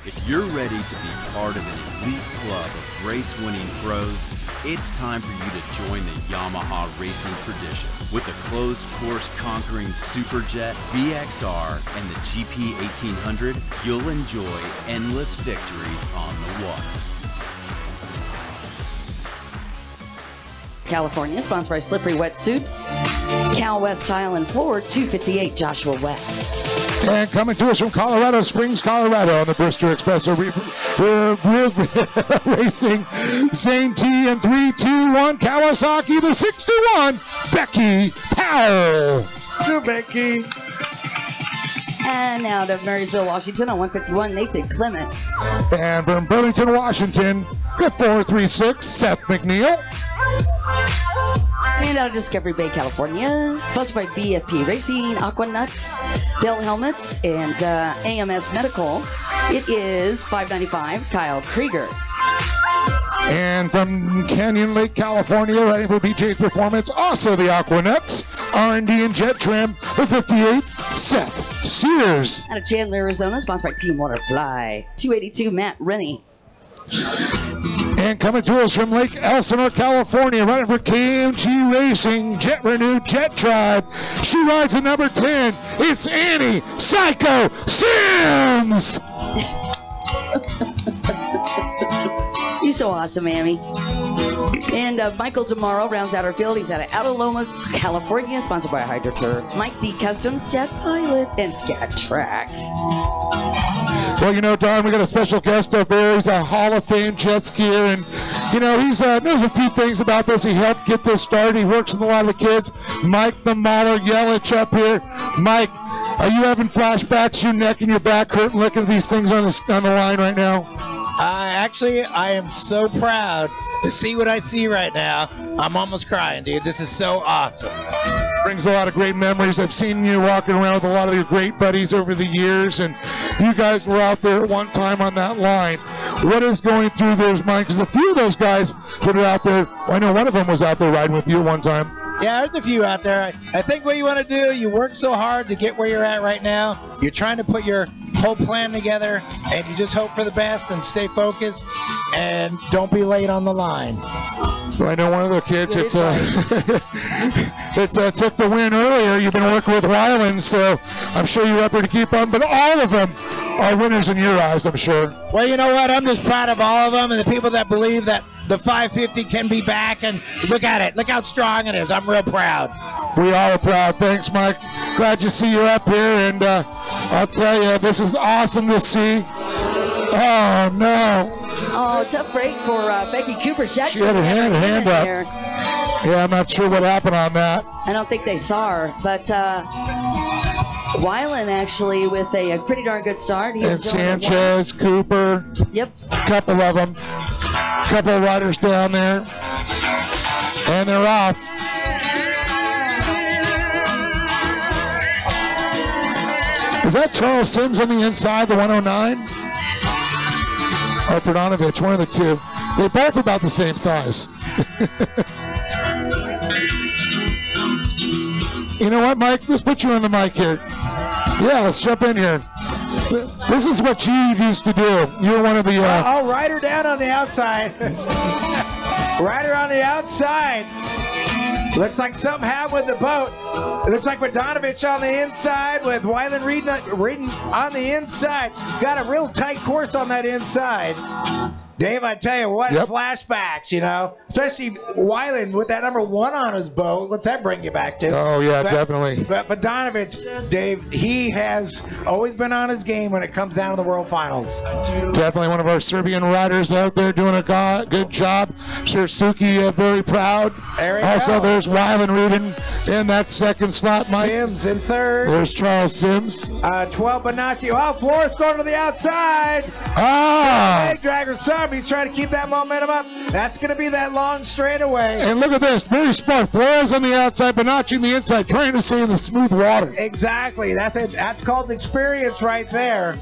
Speaker 12: If you're ready to be part of an elite club of race-winning pros, it's time for you to join the Yamaha racing tradition. With the closed course conquering Superjet, VXR, and the GP 1800, you'll enjoy endless victories on the water.
Speaker 1: California, sponsored by Slippery Wetsuits. Cal West Tile and Floor, 258 Joshua West.
Speaker 2: And coming to us from Colorado Springs, Colorado on the Brewster Express, we're racing Zane T and 321 Kawasaki, the 61, Becky Powell.
Speaker 11: Go, Becky.
Speaker 1: And out of Marysville, Washington on 151, Nathan Clements.
Speaker 2: And from Burlington, Washington, the 436, Seth McNeil.
Speaker 1: And out of Discovery Bay, California, sponsored by BFP Racing, Aquanuts, Bell Helmets, and AMS Medical, it is 595, Kyle Krieger.
Speaker 2: And from Canyon Lake, California, riding for BJ's Performance, also the Aquanuts, R&D and Jet Trim, the 58, Seth Sears.
Speaker 1: Out of Chandler, Arizona, sponsored by Team Waterfly, 282, Matt Rennie.
Speaker 2: And coming to us from Lake Elsinore, California, riding for KMG Racing, Jet Renew, Jet Tribe. She rides at number 10. It's Annie Psycho Sims.
Speaker 1: You're so awesome, Amy. And Michael tomorrow rounds out our field. He's out of Ataloma, California, sponsored by HydroTurf. Mike D Customs, Jet Pilot, and Scat Track.
Speaker 2: Well, you know, Don, we got a special guest up there. He's a Hall of Fame jet skier, and you know, he's knows a few things about this. He helped get this started. He works with a lot of the kids. Mike the Mauler Yelich up here. Mike, are you having flashbacks? Your neck and your back hurting looking at these things on the line right now?
Speaker 13: Actually, I am so proud to see what I see right now. I'm almost crying, dude. This is so awesome.
Speaker 2: Brings a lot of great memories. I've seen you walking around with a lot of your great buddies over the years, and you guys were out there at one time on that line. What is going through those minds? Because a few of those guys that are out there, I know one of them was out there riding with you at one time.
Speaker 13: Yeah, there's a few out there. I think what you want to do, you work so hard to get where you're at right now. You're trying to put your whole plan together, and you just hope for the best and stay focused and don't be late on the line.
Speaker 2: So I know one of the kids that took the win earlier. You've been working with Ryland, so I'm sure you're up there to keep on. But all of them are winners in your eyes, I'm sure.
Speaker 13: Well, you know what? I'm just proud of all of them and the people that believe that the 550 can be back, and look at it. Look how strong it is. I'm real proud.
Speaker 2: We all are proud. Thanks, Mike. Glad to see you up here, and I'll tell you, this is awesome to see. Oh, no.
Speaker 1: Oh, tough break for Becky Cooper. She
Speaker 2: had her hand up.
Speaker 1: There.
Speaker 2: Yeah, I'm not sure what happened on that.
Speaker 1: I don't think they saw her, but Weiland actually with a pretty darn good start.
Speaker 2: And Sanchez, Cooper.
Speaker 1: Yep.
Speaker 2: A couple of them. A couple of riders down there. And they're off. Is that Charles Sims on the inside, the 109? Or Bogdanovich, one of the two. They're both about the same size. You know what, Mike? Let's put you on the mic here. Yeah, let's jump in here. This is what you used to do. You're one of the...
Speaker 13: Oh, rider down on the outside. Rider on the outside. Looks like something happened with the boat. It looks like Bogdanovich on the inside with Weiland reading on the inside. Got a real tight course on that inside. Dave, I tell you what, flashbacks, you know, especially Weiland with that number 1 on his boat. What's that bring you back to?
Speaker 2: Oh, yeah, definitely.
Speaker 13: But Bogdanovich, Dave, he has always been on his game when it comes down to the World Finals.
Speaker 2: Definitely one of our Serbian riders out there doing a good job. Sure, Suki very proud. Also, there's Weiland reading in that second slot, Mike.
Speaker 13: Sims in third.
Speaker 2: There's Charles Sims.
Speaker 13: 12 Bonacci. Oh, Flores going to the outside.
Speaker 2: Ah!
Speaker 13: Big dragger sub. He's trying to keep that momentum up. That's going to be that long straightaway.
Speaker 2: And look at this. Very smart. Flores on the outside, Bonacci on the inside, trying to stay in the smooth water.
Speaker 13: Exactly. That's called experience right there.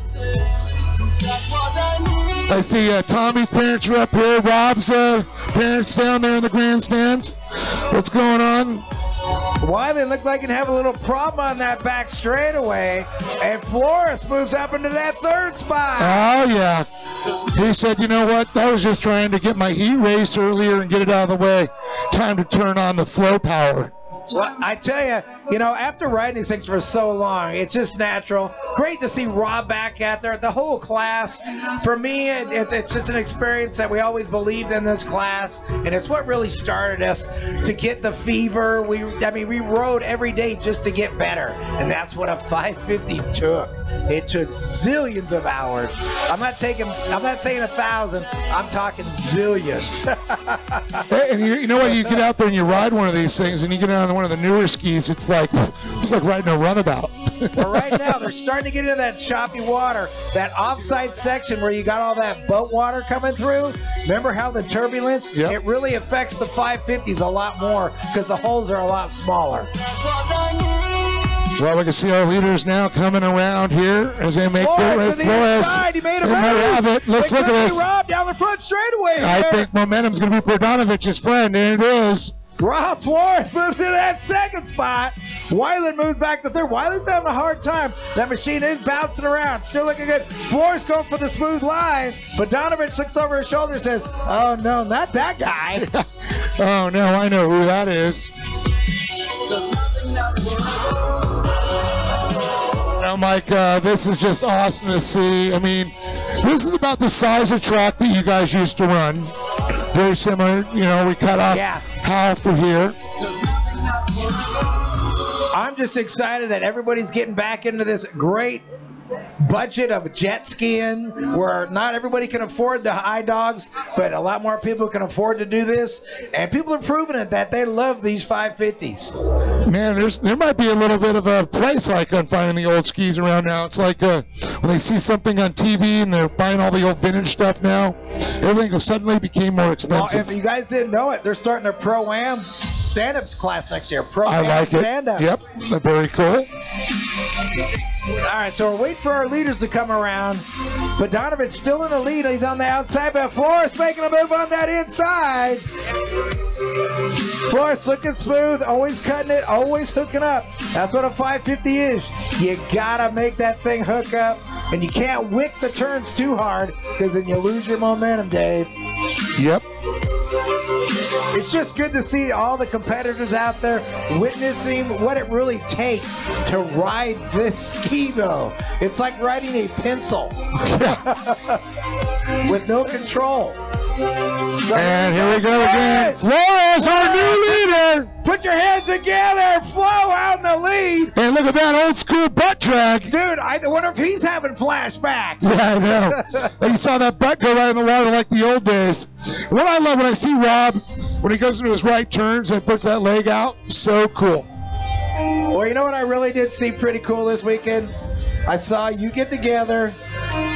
Speaker 2: I see Tommy's parents are up here. Rob's parents down there in the grandstands. What's going on?
Speaker 13: Weiland looked like he'd have a little problem on that back straightaway, and Flores moves up into that third spot.
Speaker 2: Oh, yeah. He said, you know what, I was just trying to get my heat race earlier and get it out of the way. Time to turn on the flow power.
Speaker 13: Well, I tell you, after riding these things for so long, it's just natural. Great to see Rob back out there. The whole class, for me, it's just an experience that we always believed in this class, and it's what really started us to get the fever. We rode every day just to get better, and that's what a 550 took. It took zillions of hours. I'm not saying 1,000. I'm talking zillions.
Speaker 2: Hey, and you know what? You get out there and you ride one of these things, and you get on one of the newer skis. It's like riding a runabout.
Speaker 13: Well, right now they're starting to get into that choppy water, that offside section where you got all that boat water coming through. Remember how the turbulence? It really affects the 550s a lot more because the holes are a lot smaller.
Speaker 2: Well, we can see our leaders now coming around here as they make their way. Flores,
Speaker 13: he made a
Speaker 2: have it. Let's look at this.
Speaker 13: Rob down the front straightaway.
Speaker 2: I think momentum's going to be Bogdanovich's friend, and it is.
Speaker 13: Rob Flores moves into that second spot. Weiland moves back to third. Weiland's having a hard time. That machine is bouncing around. Still looking good. Flores going for the smooth line. Bogdanovich looks over his shoulder and says, oh, no, not that guy.
Speaker 2: Oh, no, I know who that is. Now, Mike, this is just awesome to see. I mean, this is about the size of track that you guys used to run. Very similar. We cut off half for here.
Speaker 13: I'm just excited that everybody's getting back into this great budget of jet skiing where not everybody can afford the high dogs, but a lot more people can afford to do this, and people are proving it that they love these 550s.
Speaker 2: Man, there might be a little bit of a price hike on finding the old skis around now. It's like when they see something on TV and they're buying all the old vintage stuff now, everything suddenly became more expensive.
Speaker 13: Well, if you guys didn't know it, they're starting their Pro-Am stand-ups class next year.
Speaker 2: I like it.
Speaker 13: Stand-up.
Speaker 2: Yep, very cool.
Speaker 13: All right, so we're waiting for our leaders to come around. Bogdanovich still in the lead. He's on the outside, but Flores making a move on that inside. Flores looking smooth, always cutting it, always hooking up. That's what a 550 is. You gotta make that thing hook up, and you can't wick the turns too hard because then you lose your momentum, Dave.
Speaker 2: Yep.
Speaker 13: It's just good to see all the competitors out there witnessing what it really takes to ride this ski, though. It's like riding a pencil with no control.
Speaker 2: And here we go again. Flores, our new leader.
Speaker 13: Put your hands together. Flo out in the lead.
Speaker 2: And look at that old school butt drag.
Speaker 13: Dude, I wonder if he's having flashbacks.
Speaker 2: Yeah, I know. You saw that butt go right in the water like the old days. What I love when I see Rob, when he goes into his right turns and puts that leg out, so cool.
Speaker 13: Well, you know what I really did see pretty cool this weekend? I saw you get together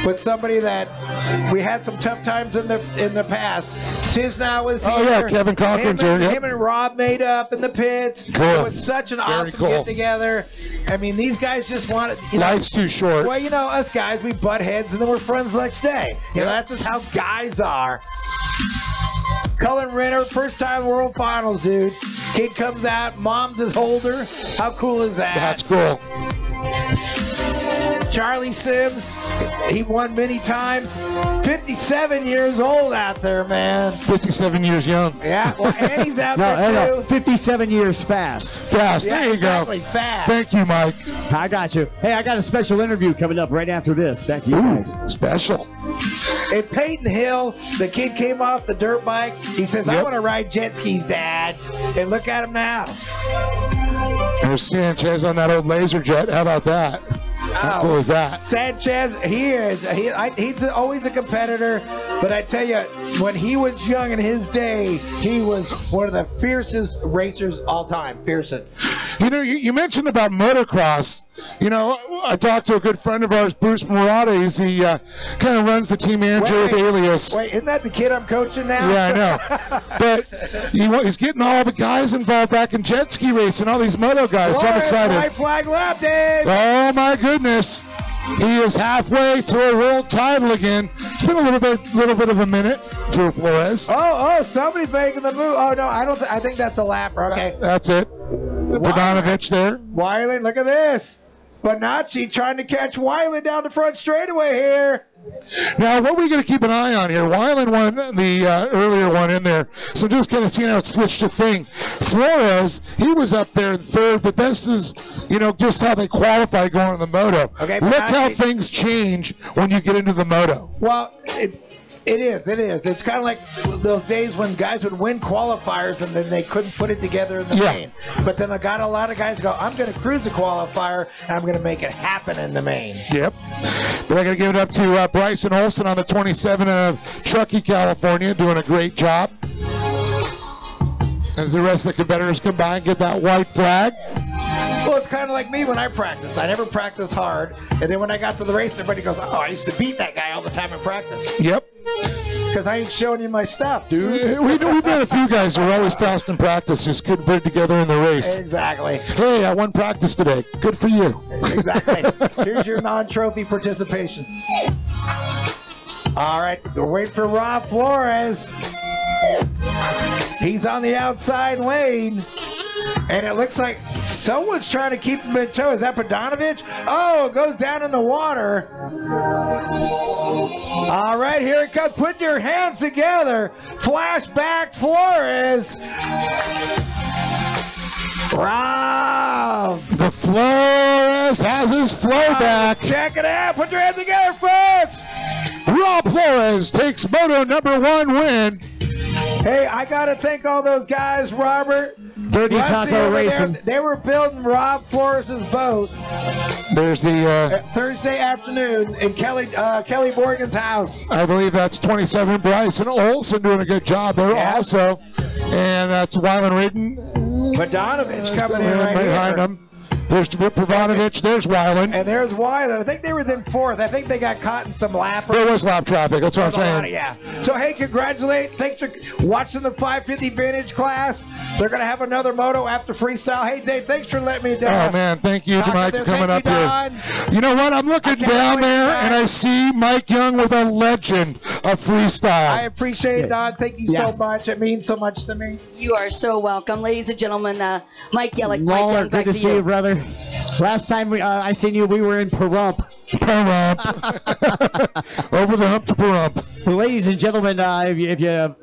Speaker 13: with somebody that we had some tough times in the past. Tisnow was here.
Speaker 2: Oh, yeah, Kevin Cochran.
Speaker 13: Him and Rob made up in the pits.
Speaker 2: Cool.
Speaker 13: It was such an awesome get together. I mean, these guys just wanted.
Speaker 2: Life's too short.
Speaker 13: Well, you know, us guys, we butt heads and then we're friends the next day. You know, that's just how guys are. Cullen Renner, first time World Finals, dude. Kid comes out, mom's his holder. How cool is that?
Speaker 2: That's cool.
Speaker 13: Charlie Sims, he won many times. 57 years old out there, man.
Speaker 2: 57 years young.
Speaker 13: Yeah, well, and he's out there too.
Speaker 3: 57 years fast.
Speaker 2: Fast,
Speaker 13: Yeah,
Speaker 2: there you
Speaker 13: exactly,
Speaker 2: go.
Speaker 13: fast.
Speaker 2: Thank you, Mike.
Speaker 3: I got you. Hey, I got a special interview coming up right after this. Back to you guys.
Speaker 2: Special.
Speaker 13: And Peyton Hill, the kid came off the dirt bike. He says, I want to ride jet skis, Dad. And look at him now.
Speaker 2: There's Sanchez on that old laser jet. How about that? How cool is that?
Speaker 13: Sanchez, he's always a competitor, but I tell you, when he was young in his day, he was one of the fiercest racers all time. Fiercest.
Speaker 2: You know, you mentioned about motocross. You know, I talked to a good friend of ours, Bruce Murata. He kind of runs the team manager with Alias.
Speaker 13: Wait, isn't that the kid I'm coaching now?
Speaker 2: Yeah, I know. But he's getting all the guys involved back in jet ski racing, all these moto guys. So I'm excited.
Speaker 13: White flag left, Dave.
Speaker 2: Oh, my goodness. He is halfway to a world title again. It's been a little bit of a minute for Flores.
Speaker 13: Oh, somebody's making the move. Oh, no, I think that's a lapper. Okay.
Speaker 2: That's it. Bogdanovich there.
Speaker 13: Weiland, look at this. Bonacci trying to catch Weiland down the front straightaway here.
Speaker 2: Now, what we're going to keep an eye on here, Weiland won the earlier one in there, so just kind of seeing how it switched to thing. Flores, he was up there in third, but this is, you know, just how they qualify going on the moto.
Speaker 13: Okay,
Speaker 2: look how things change when you get into the moto.
Speaker 13: Well, it is. It's kind of like those days when guys would win qualifiers and then they couldn't put it together in the main. But then I got a lot of guys go, I'm going to cruise the qualifier and I'm going to make it happen in the main.
Speaker 2: Yep. But I'm going to give it up to Bryson Olson on the 27 of Truckee, California, doing a great job. As the rest of the competitors come by and get that white flag.
Speaker 13: Well, it's kind of like me when I practice. I never practice hard. And then when I got to the race, everybody goes, oh, I used to beat that guy all the time in practice.
Speaker 2: Yep.
Speaker 13: Because I ain't showing you my stuff, dude.
Speaker 2: We've had a few guys who are always fast in practice, just couldn't put it together in the race.
Speaker 13: Exactly.
Speaker 2: Hey, I won practice today. Good for you.
Speaker 13: Exactly. Here's your non-trophy participation. All right, we're waiting for Rob Flores. He's on the outside lane. And it looks like someone's trying to keep him in tow. Is that Bogdanovich? Oh, it goes down in the water. All right, here it comes. Put your hands together. Flashback Flores. Rob.
Speaker 2: The Flores has his flow back.
Speaker 13: Check it out. Put your hands together, folks.
Speaker 2: Rob Flores takes moto #1 win.
Speaker 13: Hey, I got to thank all those guys, Robert.
Speaker 3: Dirty Taco Racing.
Speaker 13: They were building Rob Flores' boat.
Speaker 2: There's the
Speaker 13: Thursday afternoon in Kelly Morgan's house.
Speaker 2: I believe that's 27 Bryson Olson doing a good job there also. And that's Weiland Ridden.
Speaker 13: Bogdanovich coming in right
Speaker 2: behind
Speaker 13: here.
Speaker 2: him. There's Bogdanovich, there's Weiland.
Speaker 13: And there's Weiland. I think they were in fourth. I think they got caught in some lappers.
Speaker 2: There was lap traffic, that's what I'm saying.
Speaker 13: Yeah. So, hey, congratulate. Thanks for watching the 550 Vintage class. They're going to have another moto after freestyle. Hey, Dave, thanks for letting me down.
Speaker 2: Oh, man, thank you, Mike, for coming up here. You know what? I'm looking down there, and I see Mike Young with a legend of freestyle.
Speaker 13: I appreciate it, Don. Thank you so much. It means so much to me.
Speaker 1: You are so welcome. Ladies and gentlemen, Mike Yellick.
Speaker 3: Lawler,
Speaker 1: Mike Young,
Speaker 3: good to see you, brother. Last time I seen you, we were in Pahrump.
Speaker 2: Over the hump to Pahrump.
Speaker 3: Well, ladies and gentlemen, if you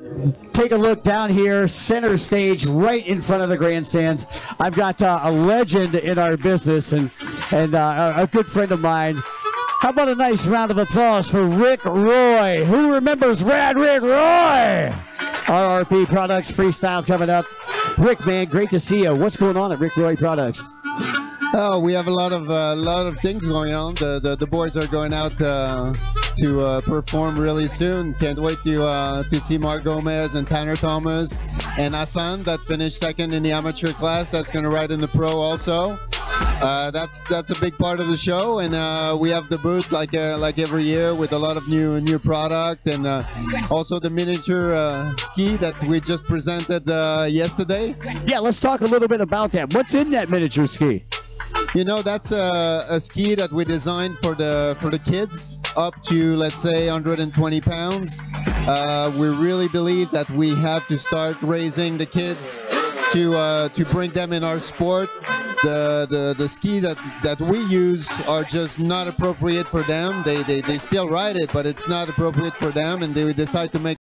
Speaker 3: take a look down here, center stage, right in front of the grandstands, I've got a legend in our business and a good friend of mine. How about a nice round of applause for Rick Roy? Who remembers Rad Rick Roy? RP Products Freestyle coming up. Rick, man, great to see you. What's going on at Rick Roy Products?
Speaker 14: Oh, we have a lot of things going on. The boys are going out to perform really soon. Can't wait to see Mark Gomez and Tanner Thomas and Hassan that finished second in the amateur class. That's going to ride in the pro also. That's a big part of the show, and we have the booth like every year with a lot of new product, and also the miniature ski that we just presented yesterday.
Speaker 3: Yeah, let's talk a little bit about that. What's in that miniature ski?
Speaker 14: You know, that's a ski that we designed for the kids up to, let's say, 120 pounds. We really believe that we have to start raising the kids to bring them in our sport. The ski that we use are just not appropriate for them. They still ride it, but it's not appropriate for them, and they decide to make